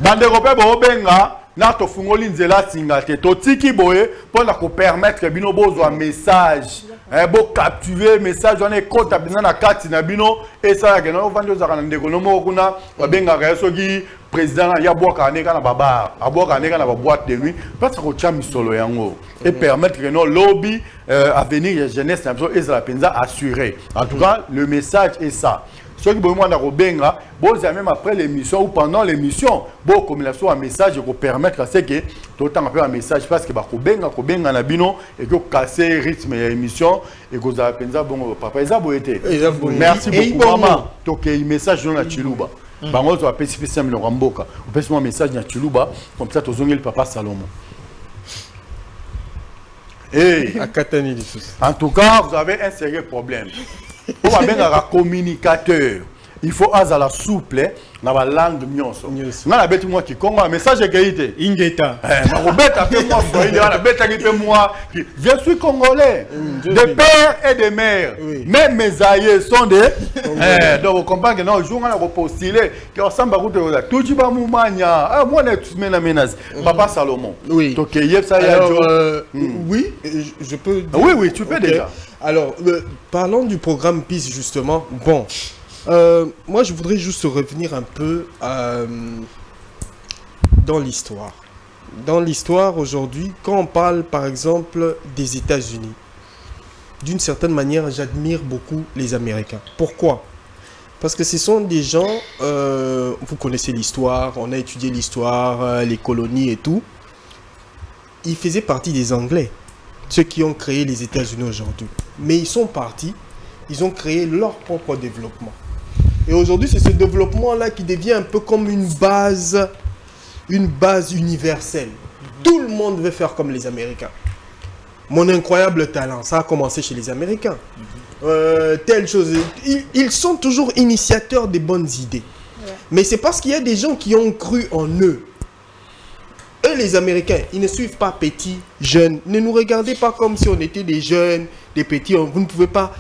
Bande Robert Bobenga. Nato fungoli nzela singate to tiki boye pour la permettre bino bozo un message bo capturer message on est compte bina na kati na bino et ça que no vandi za kana ndeko no mo kuna babenga ka soki président ya boka aneka na baba aboka aneka na boîte de nuit parce que cha misolo yango et permettre que no lobby avenir jeunesse na et ça la penza assurer. En tout cas, le message est ça. Ceux qui veulent Robenga, même après l'émission ou pendant l'émission, comme il a un message pour permettre à ce que tout le temps un message parce que Robenga na bino et que casser le rythme de l'émission et que vous avez pensé bon papa merci beaucoup maman. Donc il message dans la Chiluba. Bango tu as spécifié le Ramboka. Vous passez un message dans Chiluba comme ça tu as le papa Salomon. Et en tout cas, vous avez un sérieux problème. Pour un communicateur, il faut être souple dans la langue nyonso. On a bête moi qui Congo, message égalité.
Ingeta.
Moi, je suis congolais, de père et de mère. Même mes aïeux sont des. Donc vous comprenez que non, jour on a postulé que ensemble à tout du bas moumania. Ah moi on est la menace. Papa Salomon.
Oui.
Donc ça y est.
Oui, je peux.
Oui, tu peux déjà.
Alors, parlons du programme PIS justement. Bon, moi je voudrais juste revenir un peu dans l'histoire. Dans l'histoire aujourd'hui, quand on parle par exemple des États-Unis, d'une certaine manière, j'admire beaucoup les Américains. Pourquoi? Parce que ce sont des gens, vous connaissez l'histoire, on a étudié l'histoire, les colonies et tout. Ils faisaient partie des Anglais, ceux qui ont créé les États-Unis aujourd'hui. Mais ils sont partis, ils ont créé leur propre développement. Et aujourd'hui, c'est ce développement-là qui devient un peu comme une base universelle. Tout le monde veut faire comme les Américains. mon incroyable talent, ça a commencé chez les Américains. Telle chose. Ils sont toujours initiateurs des bonnes idées. Ouais. Mais c'est parce qu'il y a des gens qui ont cru en eux. Eux, les Américains, ils ne suivent pas petits, jeunes. Ne nous regardez pas comme si on était des jeunes, des petits. Vous ne pouvez pas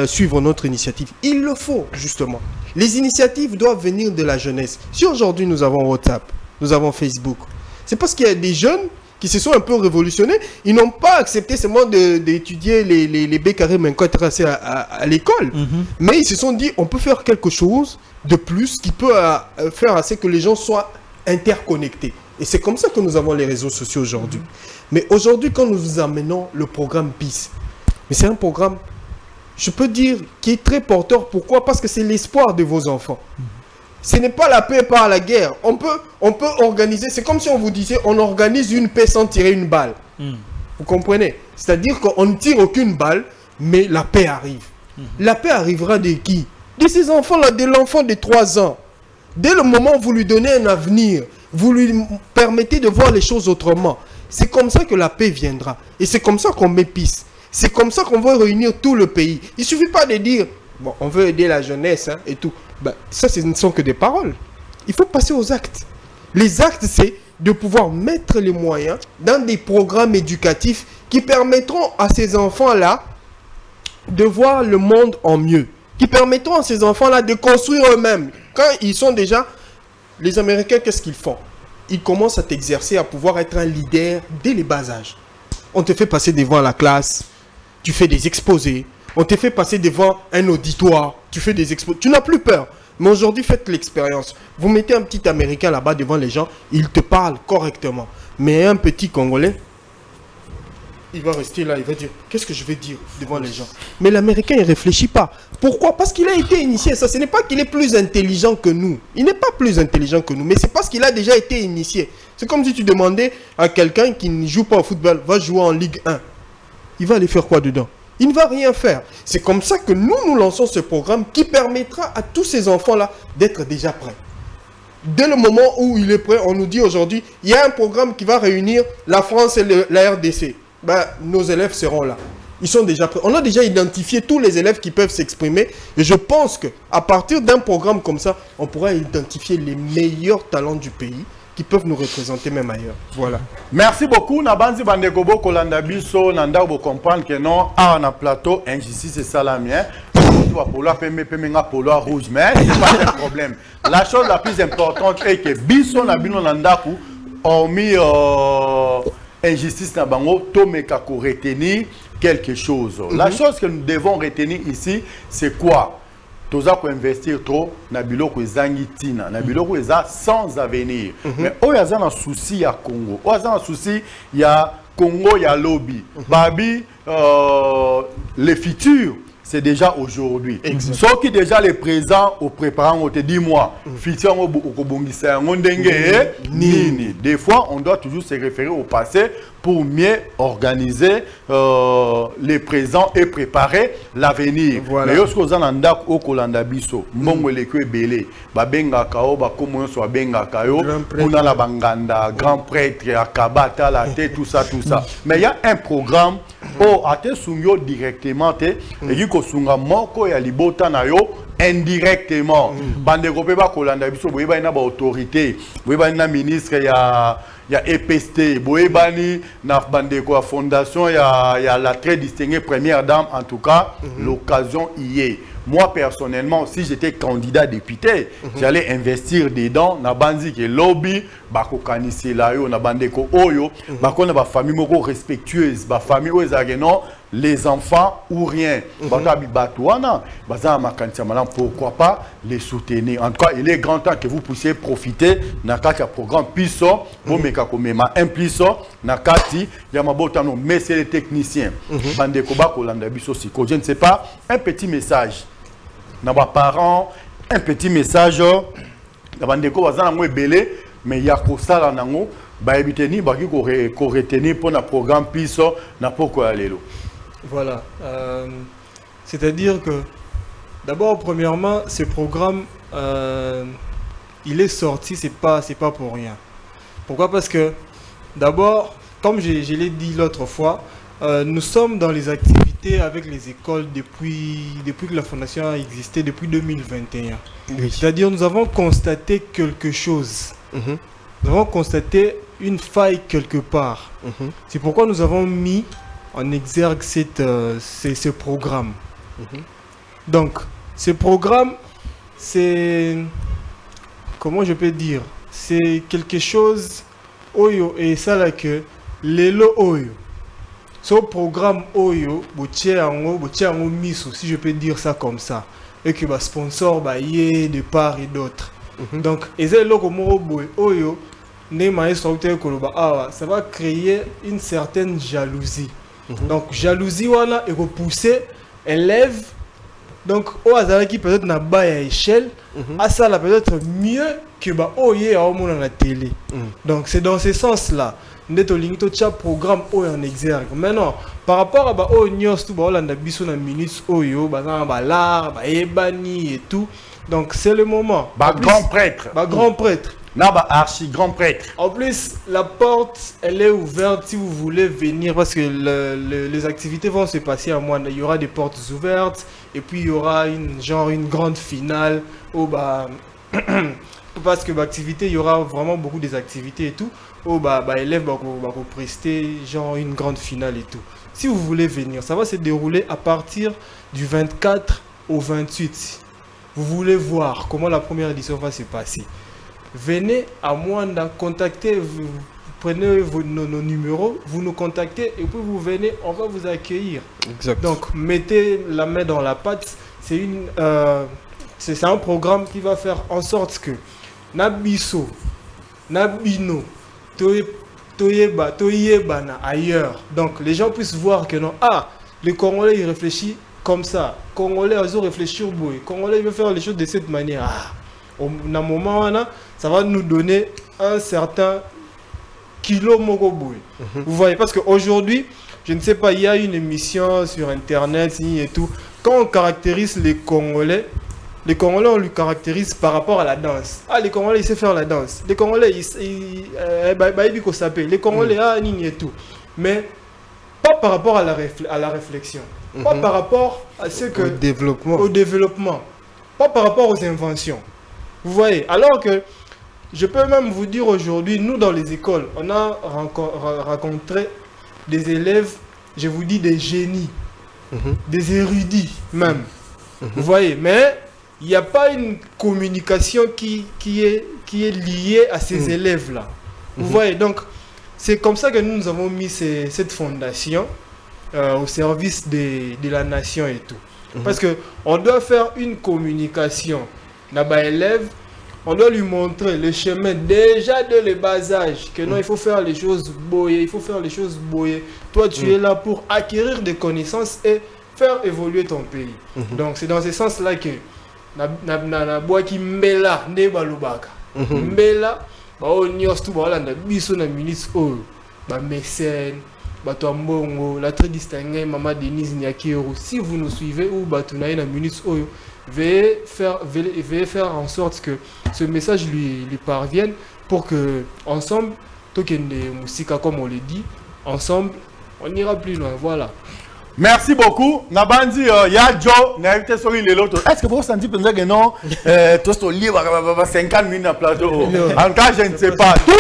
suivre notre initiative. Il le faut, justement. Les initiatives doivent venir de la jeunesse. Si aujourd'hui nous avons WhatsApp, nous avons Facebook, c'est parce qu'il y a des jeunes qui se sont un peu révolutionnés. Ils n'ont pas accepté seulement d'étudier les baies carrées maincois tracés à l'école. Mais ils se sont dit, on peut faire quelque chose de plus qui peut faire à ce que les gens soient interconnectés. Et c'est comme ça que nous avons les réseaux sociaux aujourd'hui. Mais aujourd'hui, quand nous vous amenons le programme PIS, mais c'est un programme, je peux dire, qui est très porteur. Pourquoi? Parce que c'est l'espoir de vos enfants. Ce n'est pas la paix par la guerre. On peut organiser, c'est comme si on vous disait, on organise une paix sans tirer une balle. Vous comprenez? C'est-à-dire qu'on ne tire aucune balle, mais la paix arrive. La paix arrivera de qui? De ces enfants-là, de l'enfant de 3 ans. Dès le moment où vous lui donnez un avenir, vous lui permettez de voir les choses autrement. C'est comme ça que la paix viendra. Et c'est comme ça qu'on met PIS. C'est comme ça qu'on veut réunir tout le pays. Il ne suffit pas de dire, bon, on veut aider la jeunesse et tout. Ben, ça, ce ne sont que des paroles. Il faut passer aux actes. Les actes, c'est de pouvoir mettre les moyens dans des programmes éducatifs qui permettront à ces enfants-là de voir le monde en mieux. Qui permettront à ces enfants-là de construire eux-mêmes. Quand ils sont déjà... Les Américains, qu'est-ce qu'ils font? Ils commencent à t'exercer à pouvoir être un leader dès les bas âges. On te fait passer devant la classe, tu fais des exposés. On te fait passer devant un auditoire, tu fais des exposés. Tu n'as plus peur. Mais aujourd'hui, faites l'expérience. Vous mettez un petit Américain là-bas devant les gens, il te parle correctement. Mais un petit Congolais, il va rester là, il va dire, qu'est-ce que je vais dire devant les gens? Mais l'Américain, il ne réfléchit pas. Pourquoi? Parce qu'il a été initié. Ça, ce n'est pas qu'il est plus intelligent que nous. Il n'est pas plus intelligent que nous, mais c'est parce qu'il a déjà été initié. C'est comme si tu demandais à quelqu'un qui ne joue pas au football, va jouer en Ligue 1. Il va aller faire quoi dedans? Il ne va rien faire. C'est comme ça que nous lançons ce programme qui permettra à tous ces enfants-là d'être déjà prêts. Dès le moment où il est prêt, on nous dit aujourd'hui, il y a un programme qui va réunir la France et la RDC. Ben, nos élèves seront là. Ils sont déjà prêts. On a déjà identifié tous les élèves qui peuvent s'exprimer. Et je pense qu'à partir d'un programme comme ça, on pourra identifier les meilleurs talents du pays qui peuvent nous représenter même ailleurs. Voilà.
Merci beaucoup. Nabanzi Bandekobo Kolanda Biso, Nanda, vous comprendre que non, à un plateau, injustice c'est ça la mienne. Polo rouge, mais c'est pas un problème. La chose la plus importante est que Biso Nabino Nandaku ont mis injustice na bango, tomeka ko retenir quelque chose. La chose que nous devons retenir ici, c'est quoi? Toza ko investir trop na biloko ezangi tina, na biloko eza sans avenir. Mais oyaza na souci ya Congo, oyaza na souci ya Congo ya lobby. Babi le futur c'est déjà aujourd'hui. Sauf qui déjà les présents au préparant, on te dit moi, futur nini. Des fois, on doit toujours se référer au passé pour mieux organiser les présents et préparer l'avenir. Mais lorsque vous avez un au Kolanda Biso, mongo lekwe belé, babenga kao, bakomo so benga kayo, on a la banganda, grand prêtre, akabata la tête, tout ça. Mais il y a un programme où ate sungyo directement te, et qui kosunga moko ya libota na yo indirectement. Bandeko pe ba Kolanda Biso, boye ba ina ba autorité, boye ba ina ministre ya EPST, Boébani, na bandeko fondation, il y a la très distinguée première dame, en tout cas, l'occasion y est. Moi, personnellement, si j'étais candidat député, j'allais investir dedans, na bandi ke lobby, bako kanisi la yo, na bandeko oyo, bako na ba famille moko respectueuse, ba famille oyo non, les enfants ou rien. Pourquoi pas les soutenir? En tout cas, il est grand temps que vous puissiez profiter d'un programme PISO, pour me un PISO, nakati, yamabotano, mais c'est les techniciens. Je ne sais pas, un petit message. Nos parents, un petit message. Mais il y a que ça là, retenir pour le programme PISO, n'a pas quoi aller.
Voilà. C'est-à-dire que, d'abord, premièrement, ce programme, il est sorti, c'est pas pour rien. Pourquoi? Parce que, d'abord, comme je l'ai dit l'autre fois, Nous sommes dans les activités avec les écoles depuis que la fondation a existé, depuis 2021.
Oui.
C'est-à-dire nous avons constaté quelque chose. Nous avons constaté une faille quelque part. C'est pourquoi nous avons mis en exergue ce programme. Donc, ce programme, c'est... Comment je peux dire? C'est quelque chose... Oyo, et ça là que... Lelo Oyo. Ce programme Oyo, miso, si je peux dire ça comme ça. Et que sponsor y de part et d'autre. Donc, Oyo, ça va créer une certaine jalousie. Donc, jalousie, voilà, et repousser élèves. Donc, au hasard qui peut-être n'a pas à échelle, à ça, là, peut-être mieux que Oye à la télé. Donc, c'est dans ce sens-là. Nous programme en exergue. Maintenant, par rapport à news, tout minutes et tout. Donc c'est le moment.
Grand prêtre.
Grand prêtre.
Archi grand prêtre.
En plus, la porte, elle est ouverte si vous voulez venir parce que les activités vont se passer à moi. Il y aura des portes ouvertes et puis il y aura une grande finale. Parce que l'activité, il y aura vraiment beaucoup des activités et tout. Élèves vont prester genre une grande finale et tout. Si vous voulez venir, ça va se dérouler à partir du 24 au 28. Vous voulez voir comment la première édition va se passer. Venez à Mwanda, contactez, vous prenez nos numéros, vous nous contactez et puis vous venez, on va vous accueillir.
Exact.
Donc mettez la main dans la pâte. C'est un programme qui va faire en sorte que Nabiso, Nabino, Toyebana ailleurs. Donc les gens puissent voir que non, les Congolais ils réfléchissent comme ça. Congolais ils réfléchissent boy. Congolais ils veulent faire les choses de cette manière. Au moment ça va nous donner un certain kilo mogoboy. Vous voyez, parce qu'aujourd'hui, je ne sais pas, il y a une émission sur internet et tout. Quand on caractérise les Congolais, on lui caractérise par rapport à la danse. Les Congolais, ils savent faire la danse. Les Congolais, les Congolais, et tout. Mais pas par rapport à la réflexion. Pas par rapport à ce que... Au développement. Pas par rapport aux inventions. Vous voyez, alors que je peux même vous dire aujourd'hui, nous dans les écoles, on a rencontré des élèves, je vous dis des génies, des érudits même. Vous voyez, mais il n'y a pas une communication qui est liée à ces élèves-là. Vous voyez, donc c'est comme ça que nous avons mis cette fondation au service de la nation et tout. Parce qu'on doit faire une communication. Élève, on doit lui montrer le chemin déjà dès le bas âge, que non, il faut faire les choses boyer, il faut faire les choses boyer. Toi, tu es là pour acquérir des connaissances et faire évoluer ton pays. Donc, c'est dans ce sens-là que na boaki mbela ne balubaka. Mbela, mécène, la très distinguée Maman Denise Nyakiro. Si vous nous suivez ou Batunaï na minutes oyo, veuillez faire en sorte que ce message lui parvienne pour que ensemble, Tokende Musika comme on le dit, ensemble, on ira plus loin. Voilà.
Merci beaucoup. Nabandi, Yadjo, n'invité sur l'autre. Est-ce que vous sentez que non, tout ce livre 50 minutes à plateau? En tout cas, je ne sais pas. Tout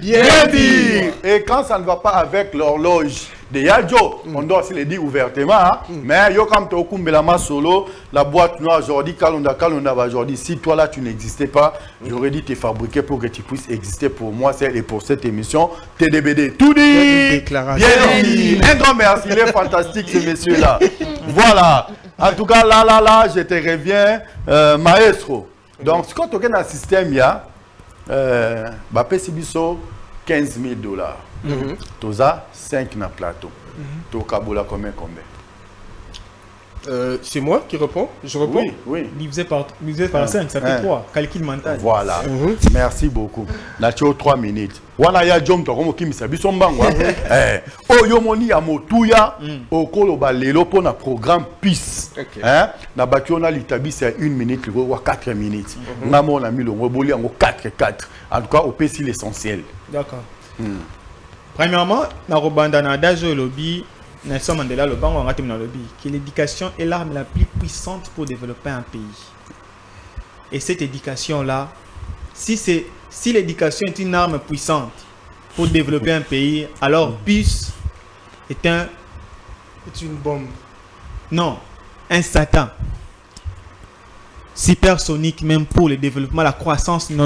dit, bien dit. Et quand ça ne va pas avec l'horloge de Yadjo, on doit se le dire ouvertement. Mais yo comme tu as solo, la boîte noire aujourd'hui, Kalonda aujourd'hui, si toi là tu n'existais pas, j'aurais dit te fabriquer pour que tu puisses exister pour moi et pour cette émission TDBD. Tout dit, bien dit. Un grand merci, il est fantastique ce monsieur-là. Voilà. En tout cas, là, je te reviens, maestro. Donc, ce qu'on a dans le système, il y a, Sibiso, 15 000 $. Toza, 5 na plateau. Tokabola, combien?
C'est moi qui réponds? Je réponds?
Oui.
Divisé par 5, ça fait 3. Calcul mental.
Voilà. Merci beaucoup. Nacho 3 minutes. Wana ya jom to komo kimisa biso mbangwa. Oyo moni ya motuya okolo ba lelo pona programme peace. Na baki on a litabisi à 1 minute ou 4 minutes. Ngamo na mi lo boli yango 4. En tout cas, au PC l'essentiel.
D'accord.
Premièrement, dans le d'âge lobby, Nelson Mandela le banc dans le lobby, que l'éducation est l'arme la plus puissante pour développer un pays. Et cette éducation-là, si l'éducation est une arme puissante pour développer un pays, alors puce est
une bombe.
Non, un Satan. Supersonique même pour le développement, la croissance de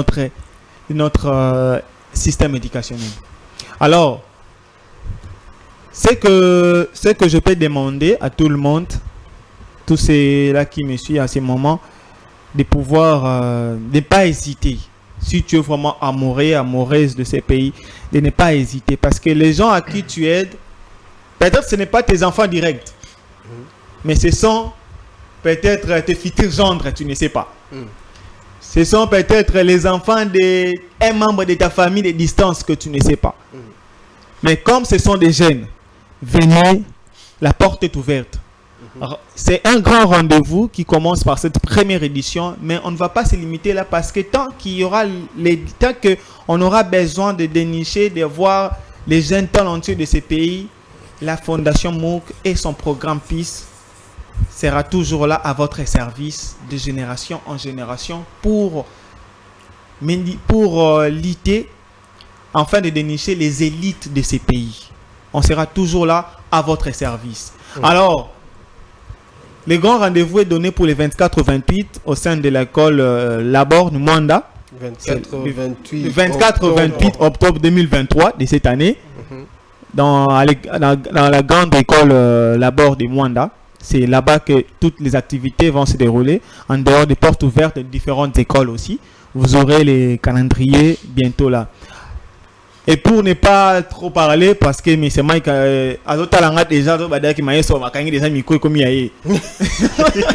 notre système éducationnel. Alors, ce que je peux demander à tout le monde, tous ceux-là qui me suivent à ce moment, de pouvoir ne pas hésiter. Si tu es vraiment amoureux, amoureuse de ces pays, de ne pas hésiter. Parce que les gens à qui tu aides, peut-être ce n'est pas tes enfants directs, mais ce sont peut-être tes futurs gendres, tu ne sais pas. Ce sont peut-être les enfants d'un membre de ta famille de distance que tu ne sais pas. Mais comme ce sont des jeunes, venez, la porte est ouverte. C'est un grand rendez-vous qui commence par cette première édition, mais on ne va pas se limiter là parce que tant qu'on aura besoin de dénicher, de voir les jeunes talentueux de ces pays, la Fondation MOOC et son programme PIS sera toujours là à votre service de génération en génération pour lutter afin de dénicher les élites de ces pays. On sera toujours là à votre service. Alors, le grand rendez-vous est donné pour les 24-28 au sein de l'école Labor de Mwanda. 24-28 octobre 2023 de cette année. Dans la grande école Labor de Mwanda. C'est là-bas que toutes les activités vont se dérouler. En dehors des portes ouvertes de différentes écoles aussi. Vous aurez les calendriers bientôt là. Et pour ne pas trop parler, parce que M. Mike a déjà déjà micro comme il y a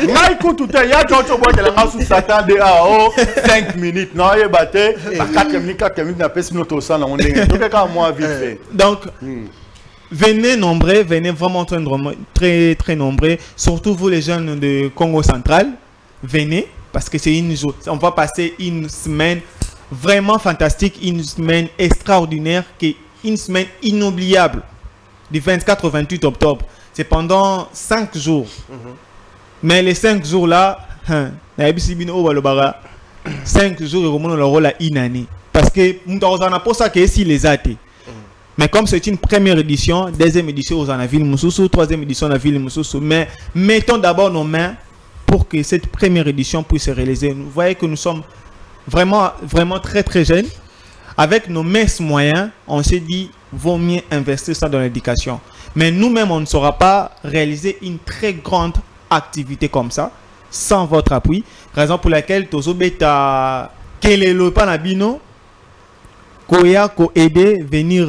Mike tout est là, tu vois que la sous Satan de 5 minutes. Non, il est battu. 4 minutes, n'a pas si notre sang on est. Donc quand moi vite fait. Donc venez nombreux, venez vraiment très très nombreux, surtout vous les jeunes de Congo central, venez parce que c'est une journée, on va passer une semaine vraiment fantastique, une semaine extraordinaire, une semaine inoubliable du 24 au 28 octobre. C'est pendant 5 jours. Mais les 5 jours là, 5 jours, on aura la une année. Parce que nous avons pour ça que si les athées. Mais comme c'est une première édition, deuxième édition aux Anaville Moussoussou, troisième édition à la ville Moussoussou, mais mettons d'abord nos mains pour que cette première édition puisse se réaliser. Vous voyez que nous sommes vraiment très très jeunes. Avec nos minces moyens, on s'est dit, vaut mieux investir ça dans l'éducation. Mais nous-mêmes, on ne saura pas réaliser une très grande activité comme ça, sans votre appui. Raison pour laquelle, Tozo Beta, Kelelo Panabino, Koya, ko aider, venir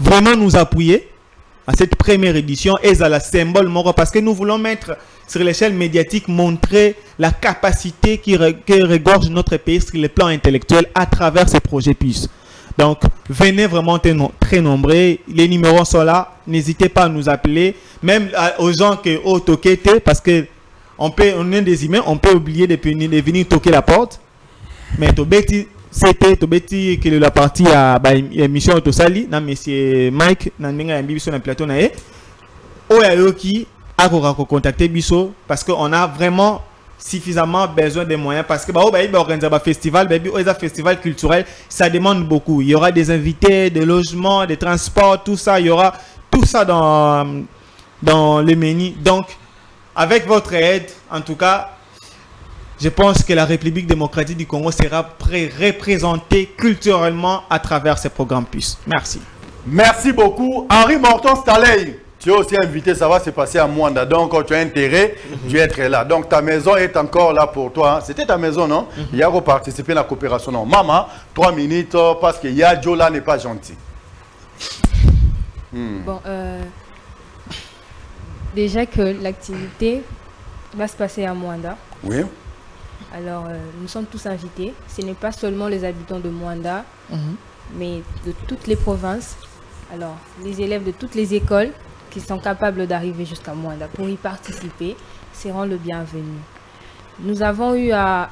vraiment nous appuyer à cette première édition et à la symbole Moro, parce que nous voulons mettre sur l'échelle médiatique, montrer la capacité que regorge notre pays sur le plan intellectuel à travers ces projets PIS. Donc, venez vraiment très nombreux. Les numéros sont là. N'hésitez pas à nous appeler. Même aux gens qui ont toqué, parce que on est des humains, on peut oublier de venir toquer la porte. Mais c'était que la partie à émission Autosali, na monsieur Mike, na ninga mbibiso na plateau na e. Oyayoki a contacter Bisso parce qu'on a vraiment suffisamment besoin de moyens parce que organiser un festival, un festival culturel, ça demande beaucoup. Il y aura des invités, des logements, des transports, tout ça, il y aura tout ça dans le menu. Donc, avec votre aide, en tout cas, je pense que la République démocratique du Congo sera représentée culturellement à travers ces programmes PIS. Merci.
Merci beaucoup. Henri Morton Staley, tu es aussi invité, ça va se passer à Mwanda. Donc, quand tu as intérêt, tu es être là. Donc, ta maison est encore là pour toi. Hein. C'était ta maison, non? Il y a participé à la coopération. Non, maman, 3 minutes, parce que Yadjo là n'est pas gentil.
Bon, déjà que l'activité va se passer à Mwanda.
Oui.
Alors, nous sommes tous invités. Ce n'est pas seulement les habitants de Mwanda, mais de toutes les provinces. Alors, les élèves de toutes les écoles qui sont capables d'arriver jusqu'à Mwanda pour y participer seront le bienvenu. Nous avons eu à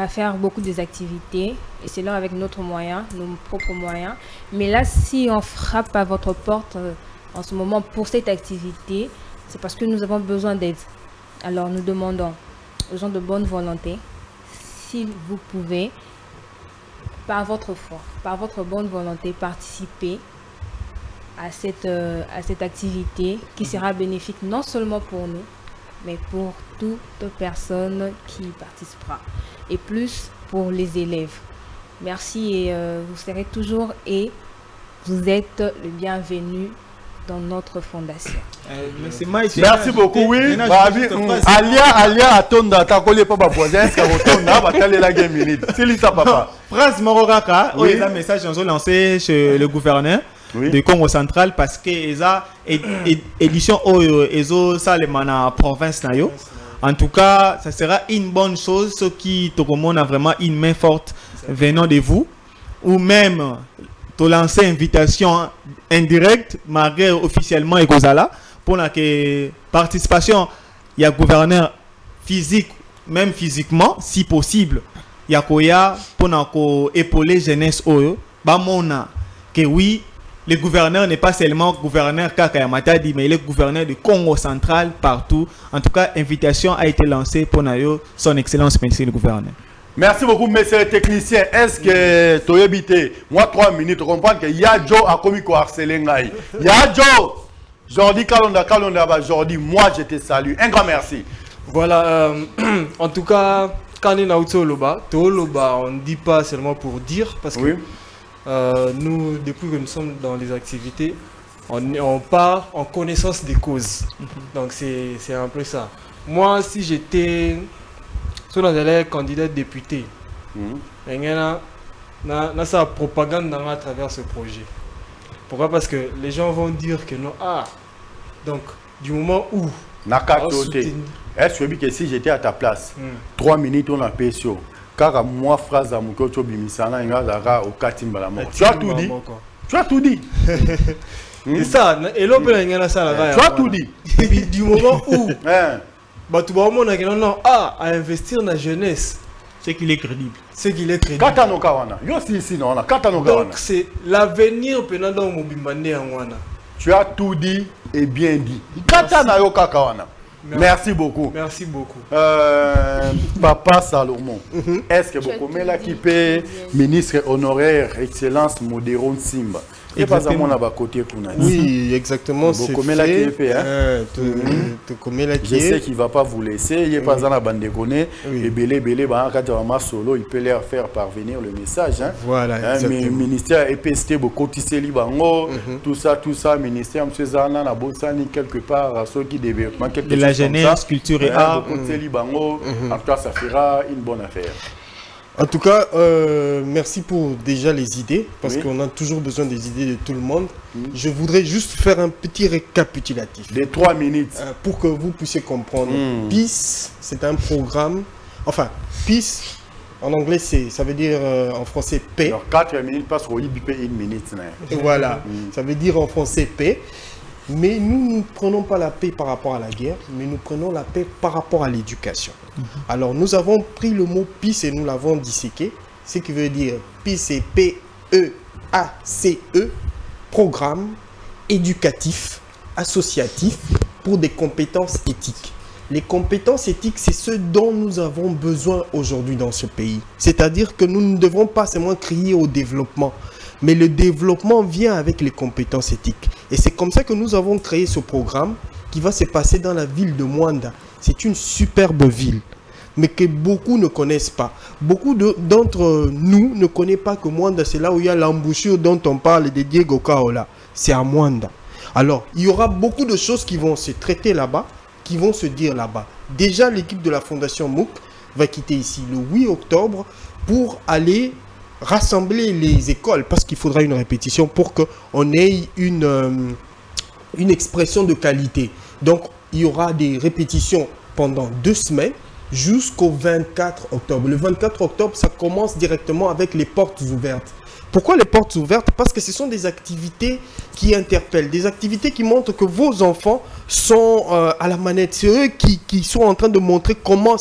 faire beaucoup des activités, et c'est là avec notre moyen, nos propres moyens. Mais là, si on frappe à votre porte en ce moment pour cette activité, c'est parce que nous avons besoin d'aide. Alors nous demandons aux gens de bonne volonté, si vous pouvez, par votre foi, par votre bonne volonté, participer à cette activité qui sera bénéfique non seulement pour nous, mais pour toute personne qui participera, et plus pour les élèves. Merci, et vous serez toujours et vous êtes le bienvenu dans notre fondation.
Merci beaucoup. Oui, Alia atonda takole pas voisin est-ce qu'atonda va caler la game minute. C'est lisa papa.
Phrase Morogaka, oui, un message qu'ils ont lancé chez le gouverneur de Congo central parce que ils a édition ezo salemana province na yo. En tout cas, ça sera une bonne chose ce qui Tokomon a vraiment une main forte venant de vous ou même te lancer invitation indirecte malgré officiellement et Kozala pour la participation il y a gouverneur physique même physiquement si possible il y a koya pour épauler jeunesse oyo ba mona que oui le gouverneur n'est pas seulement gouverneur Kaka Matadi mais il est gouverneur de Congo central partout. En tout cas, invitation a été lancée pour son excellence monsieur le gouverneur.
Merci beaucoup, monsieur le technicien. Est-ce que tu as habité, moi 3 minutes, tu comprends que Yadjo a commis quoi harceler Ngaï. Yadjo, Jordi Kalonda, Jordi, moi je te salue. Un grand merci.
Voilà, en tout cas, quand on est dans Toloba, on ne dit pas seulement pour dire, parce que nous, depuis que nous sommes dans les activités, on part en connaissance des causes. Donc c'est un peu ça. Moi, si j'étais candidat député, il y a sa propagande à travers ce projet. Pourquoi? Parce que les gens vont dire que non. Ah, donc du moment où
est-ce que si j'étais à ta place, 3 minutes on a payé sur car moi phrase à mon coach Bimisana au Katimba la mort. Tu as tout dit. Tu as tout dit.
C'est ça. Et l'autre
tu as tout dit.
Du moment où bah tout le monde a à investir dans la jeunesse,
c'est qu'il est crédible.
C'est qu'il est crédible. Donc c'est l'avenir pendant dans Mobimbandé en Wana.
Tu as tout dit et bien dit. Merci beaucoup.
Merci beaucoup.
Papa Salomon, est-ce que vous connaissez qui paie ministre honoraire Excellence Modéron Simba? Et pas à mon côté pour nous.
Oui, exactement.
Je sais qu'il ne va pas vous laisser. Il n'est pas dans la bande de connaître. Et Belé, quand solo, il peut leur faire parvenir le message.
Voilà.
Le ministère EPST, tout ça, ministère M. Zana, na Botsani, quelque part, ceux qui développent.
De la jeunesse, culture et art.
En tout cas, ça fera une bonne affaire.
En tout cas, merci pour déjà les idées, parce qu'on a toujours besoin des idées de tout le monde. Je voudrais juste faire un petit récapitulatif.
De 3 minutes.
Pour que vous puissiez comprendre. Peace, c'est un programme... Enfin, peace, en anglais, ça veut dire en français paix.
Alors 4 minutes, parce qu'on dit 1 minute.
Voilà, ça veut dire en français paix. Mais nous ne prenons pas la paix par rapport à la guerre, mais nous prenons la paix par rapport à l'éducation. Alors nous avons pris le mot peace et nous l'avons disséqué, ce qui veut dire peace c'est P-E-A-C-E, programme éducatif, associatif pour des compétences éthiques. Les compétences éthiques, c'est ce dont nous avons besoin aujourd'hui dans ce pays. C'est-à-dire que nous ne devons pas seulement crier au développement, mais le développement vient avec les compétences éthiques. Et c'est comme ça que nous avons créé ce programme qui va se passer dans la ville de Mwanda. C'est une superbe ville, mais que beaucoup ne connaissent pas. Beaucoup d'entre nous ne connaissent pas que Mwanda, c'est là où il y a l'embouchure dont on parle de Diego Kaola. C'est à Mwanda. Alors, il y aura beaucoup de choses qui vont se traiter là-bas, qui vont se dire là-bas. Déjà, l'équipe de la Fondation MOOC va quitter ici le 8 octobre pour aller rassembler les écoles, parce qu'il faudra une répétition pour qu'on ait une expression de qualité. Donc, il y aura des répétitions pendant 2 semaines jusqu'au 24 octobre. Le 24 octobre, ça commence directement avec les portes ouvertes. Pourquoi les portes ouvertes? Parce que ce sont des activités qui interpellent, des activités qui montrent que vos enfants sont à la manette. C'est eux qui sont en train de montrer comment...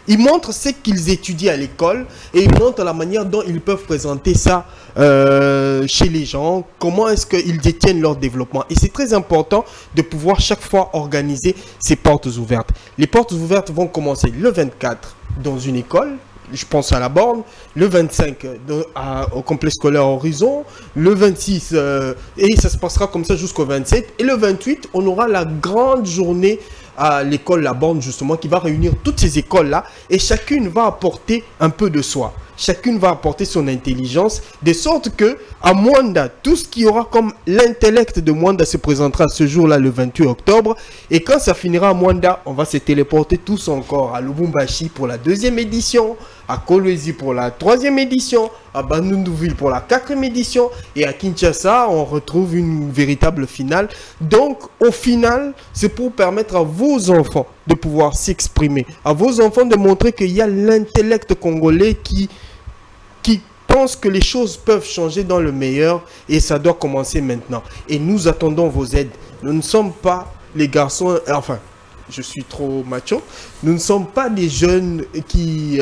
Ils montrent ce qu'ils étudient à l'école et ils montrent la manière dont ils peuvent présenter ça chez les gens, comment est-ce qu'ils détiennent leur développement. Et c'est très important de pouvoir chaque fois organiser ces portes ouvertes. Les portes ouvertes vont commencer le 24 dans une école, je pense à la Borne, le 25 au complexe scolaire Horizon, le 26, et ça se passera comme ça jusqu'au 27, et le 28, on aura la grande journée à l'école La Borne, justement, qui va réunir toutes ces écoles-là, et chacune va apporter un peu de soi. Chacune va apporter son intelligence, de sorte que à Mwanda, tout ce qui y aura comme l'intellect de Mwanda se présentera ce jour-là, le 28 octobre. Et quand ça finira à Mwanda, on va se téléporter tous encore à Lubumbashi pour la 2e édition, à Kolwezi pour la 3e édition, à Bandundu-Ville pour la 4e édition, et à Kinshasa, on retrouve une véritable finale. Donc, au final, c'est pour permettre à vos enfants de pouvoir s'exprimer, à vos enfants de montrer qu'il y a l'intellect congolais qui pense que les choses peuvent changer dans le meilleur, et ça doit commencer maintenant. Et nous attendons vos aides. Nous ne sommes pas les garçons, enfin, je suis trop macho, nous ne sommes pas des jeunes qui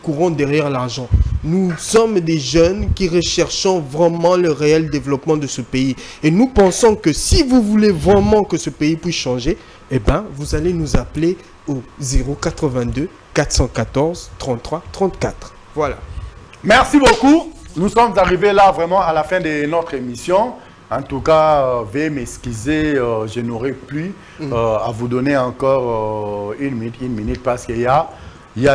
courons derrière l'argent. Nous sommes des jeunes qui recherchons vraiment le réel développement de ce pays. Et nous pensons que si vous voulez vraiment que ce pays puisse changer, eh ben, vous allez nous appeler au 082 414 33 34. Voilà.
Merci beaucoup. Nous sommes arrivés là vraiment à la fin de notre émission. En tout cas, veuillez m'excuser, je n'aurai plus à vous donner encore une minute parce qu'il y a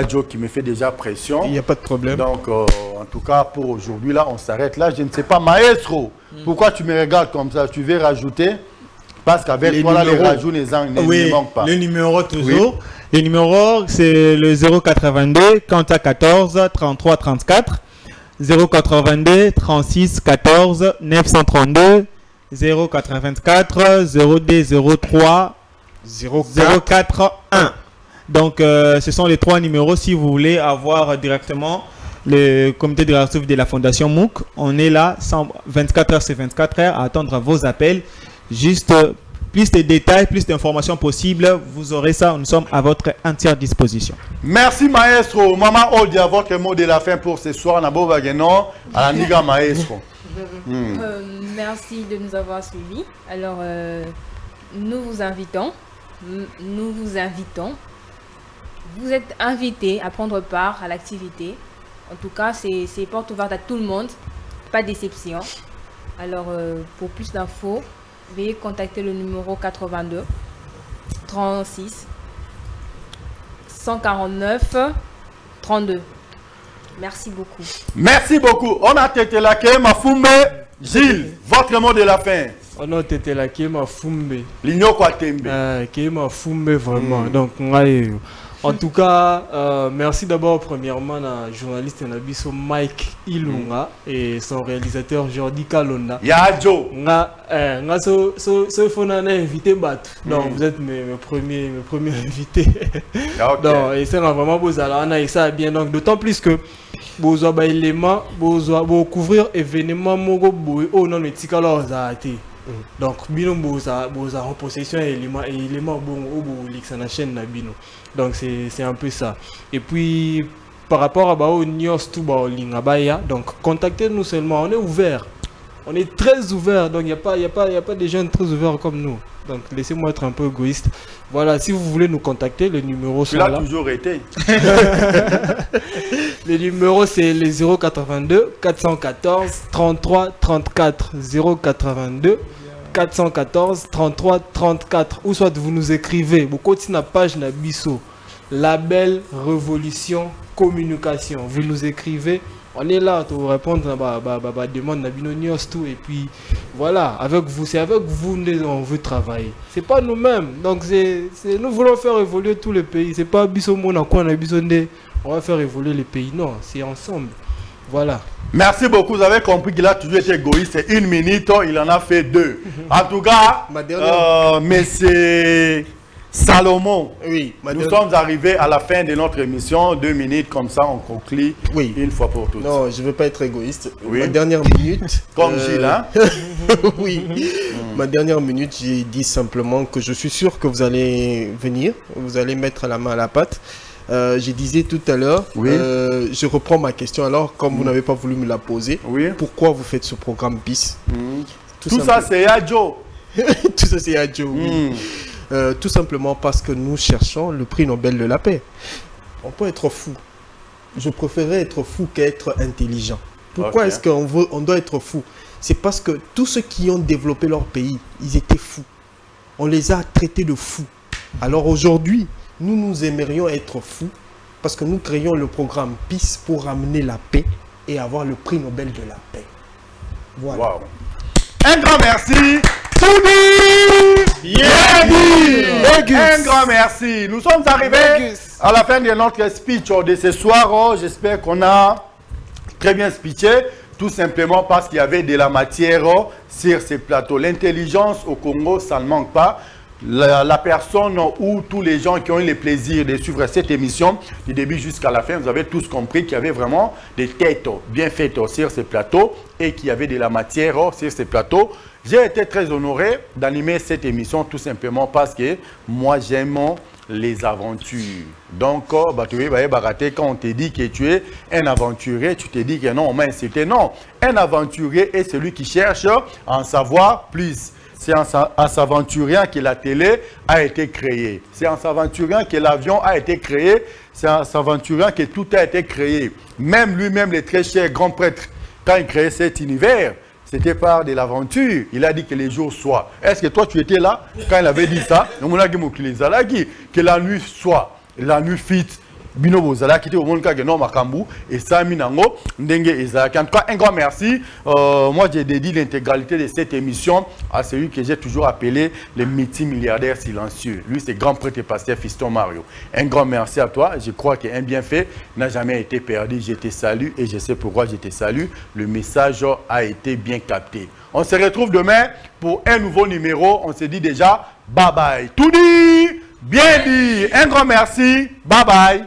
Joe qui me fait déjà pression.
Il n'y a pas de problème.
Donc, en tout cas, pour aujourd'hui, là, on s'arrête là. Je ne sais pas, Maestro, pourquoi tu me regardes comme ça? Tu veux rajouter? Parce qu'avec toi, là, les rajouts ne manquent pas.
Le numéro toujours. Oui. Le numéro, c'est le 082 14 33 34. 082 36 14 932 084 02 03 04 1. Donc, ce sont les 3 numéros si vous voulez avoir directement le comité directif de la Fondation MOOC. On est là, 24 heures, c'est 24 heures à attendre vos appels. Juste plus de détails, plus d'informations possibles, vous aurez ça. Nous sommes à votre entière disposition.
Merci Maestro. Maman Oldia, votre mot de la fin pour ce soir. Nabo Bageno, à la Niga Maestro.
Merci de nous avoir suivis. Alors, nous vous invitons. Vous êtes invités à prendre part à l'activité. En tout cas, c'est porte ouverte à tout le monde. Pas de déception. Alors, pour plus d'infos, veuillez contacter le numéro 82 36 149 32. Merci beaucoup.
Merci beaucoup. On a été là, Mafumbe. Gilles, votre mot de la fin.
On a été là, Mafumbe.
L'igno quoi tembe.
Mafumbe vraiment. Donc, en tout cas, merci d'abord premièrement à journaliste Nabiso Mike Ilunga et son réalisateur Jordi Kalonda.
Ya Joe.
Invité Bat. Donc vous êtes mes premiers invités.
Okay.
Donc et c'est vraiment beau et ça bien donc d'autant plus que vous avez éléments, vous couvrir événements mogo oh non mais tikalo zaate. Donc bino boza en possession éléments bon au la chaîne na bino. Donc c'est un peu ça. Et puis par rapport à bao news tout bao lingabaya, donc contactez-nous seulement, on est ouvert. On est très ouvert, donc il y a pas des jeunes très ouverts comme nous. Donc laissez-moi être un peu égoïste. Voilà, si vous voulez nous contacter, les numéros sont là.
Tu l'as toujours été.
Les numéros c'est les 082 414 33 34 082 414 33 34 ou soit vous nous écrivez vous continuez la page Nabiso Label Révolution Communication, vous nous écrivez, on est là pour répondre à la demande Nabino News tout et puis voilà, avec vous, c'est avec vous on veut travailler, c'est pas nous-mêmes, donc c'est nous voulons faire évoluer tout le pays, c'est pas Biso Mona quoi on va faire évoluer les pays, non, c'est ensemble. Voilà.
Merci beaucoup. Vous avez compris qu'il a toujours été égoïste. C'est 1 minute, il en a fait 2. En tout cas, mais c'est Salomon.
Oui.
Nous sommes arrivés à la fin de notre émission. 2 minutes, comme ça, on conclut une fois pour toutes.
Non, je ne veux pas être égoïste.
Oui.
Ma dernière minute...
Comme Gilles, hein?
Oui. Ma dernière minute, j'ai dit simplement que je suis sûr que vous allez venir. Vous allez mettre la main à la pâte. Je disais tout à l'heure, je reprends ma question. Alors, comme vous n'avez pas voulu me la poser, pourquoi vous faites ce programme BIS?
Tout ça, c'est Adjo.
Tout ça, c'est Adjo, oui. Tout simplement parce que nous cherchons le prix Nobel de la paix. On peut être fou. Je préférais être fou qu'être intelligent. Pourquoi est-ce qu'on doit être fou? C'est parce que tous ceux qui ont développé leur pays, ils étaient fous. On les a traités de fous. Alors aujourd'hui, nous aimerions être fous parce que nous créons le programme PIS pour ramener la paix et avoir le prix Nobel de la paix. Voilà.
Wow. Un grand merci. Un grand merci. Nous sommes arrivés à la fin de notre speech de ce soir. J'espère qu'on a très bien speeché. Tout simplement parce qu'il y avait de la matière sur ces plateaux. L'intelligence au Congo, ça ne manque pas. La personne ou tous les gens qui ont eu le plaisir de suivre cette émission du début jusqu'à la fin, vous avez tous compris qu'il y avait vraiment des têtes bien faites sur ces plateaux et qu'il y avait de la matière sur ces plateaux. J'ai été très honoré d'animer cette émission tout simplement parce que moi j'aime les aventures. Donc, quand on te dit que tu es un aventurier, tu te dis que non, on m'a insulté. Non, un aventurier est celui qui cherche à en savoir plus. C'est en s'aventurant que la télé a été créée. C'est en s'aventurant que l'avion a été créé. C'est en s'aventurant que tout a été créé. Même lui-même, le très cher grand prêtre, quand il créait cet univers, c'était par de l'aventure. Il a dit que les jours soient. Est-ce que toi, tu étais là quand il avait dit ça? Que la nuit soit, la nuit fit. Bino bozala qui était au monde non makambu et ça minango ndenge ezaki. En tout cas, un grand merci. Moi j'ai dédié l'intégralité de cette émission à celui que j'ai toujours appelé le multimilliardaire silencieux. Lui c'est grand prêtre et pasteur Fiston Mario. Un grand merci à toi. Je crois qu'un bienfait n'a jamais été perdu. Je te salue et je sais pourquoi je te salue. Le message a été bien capté. On se retrouve demain pour un nouveau numéro. On se dit déjà bye bye. Tout dit, bien dit. Un grand merci. Bye bye.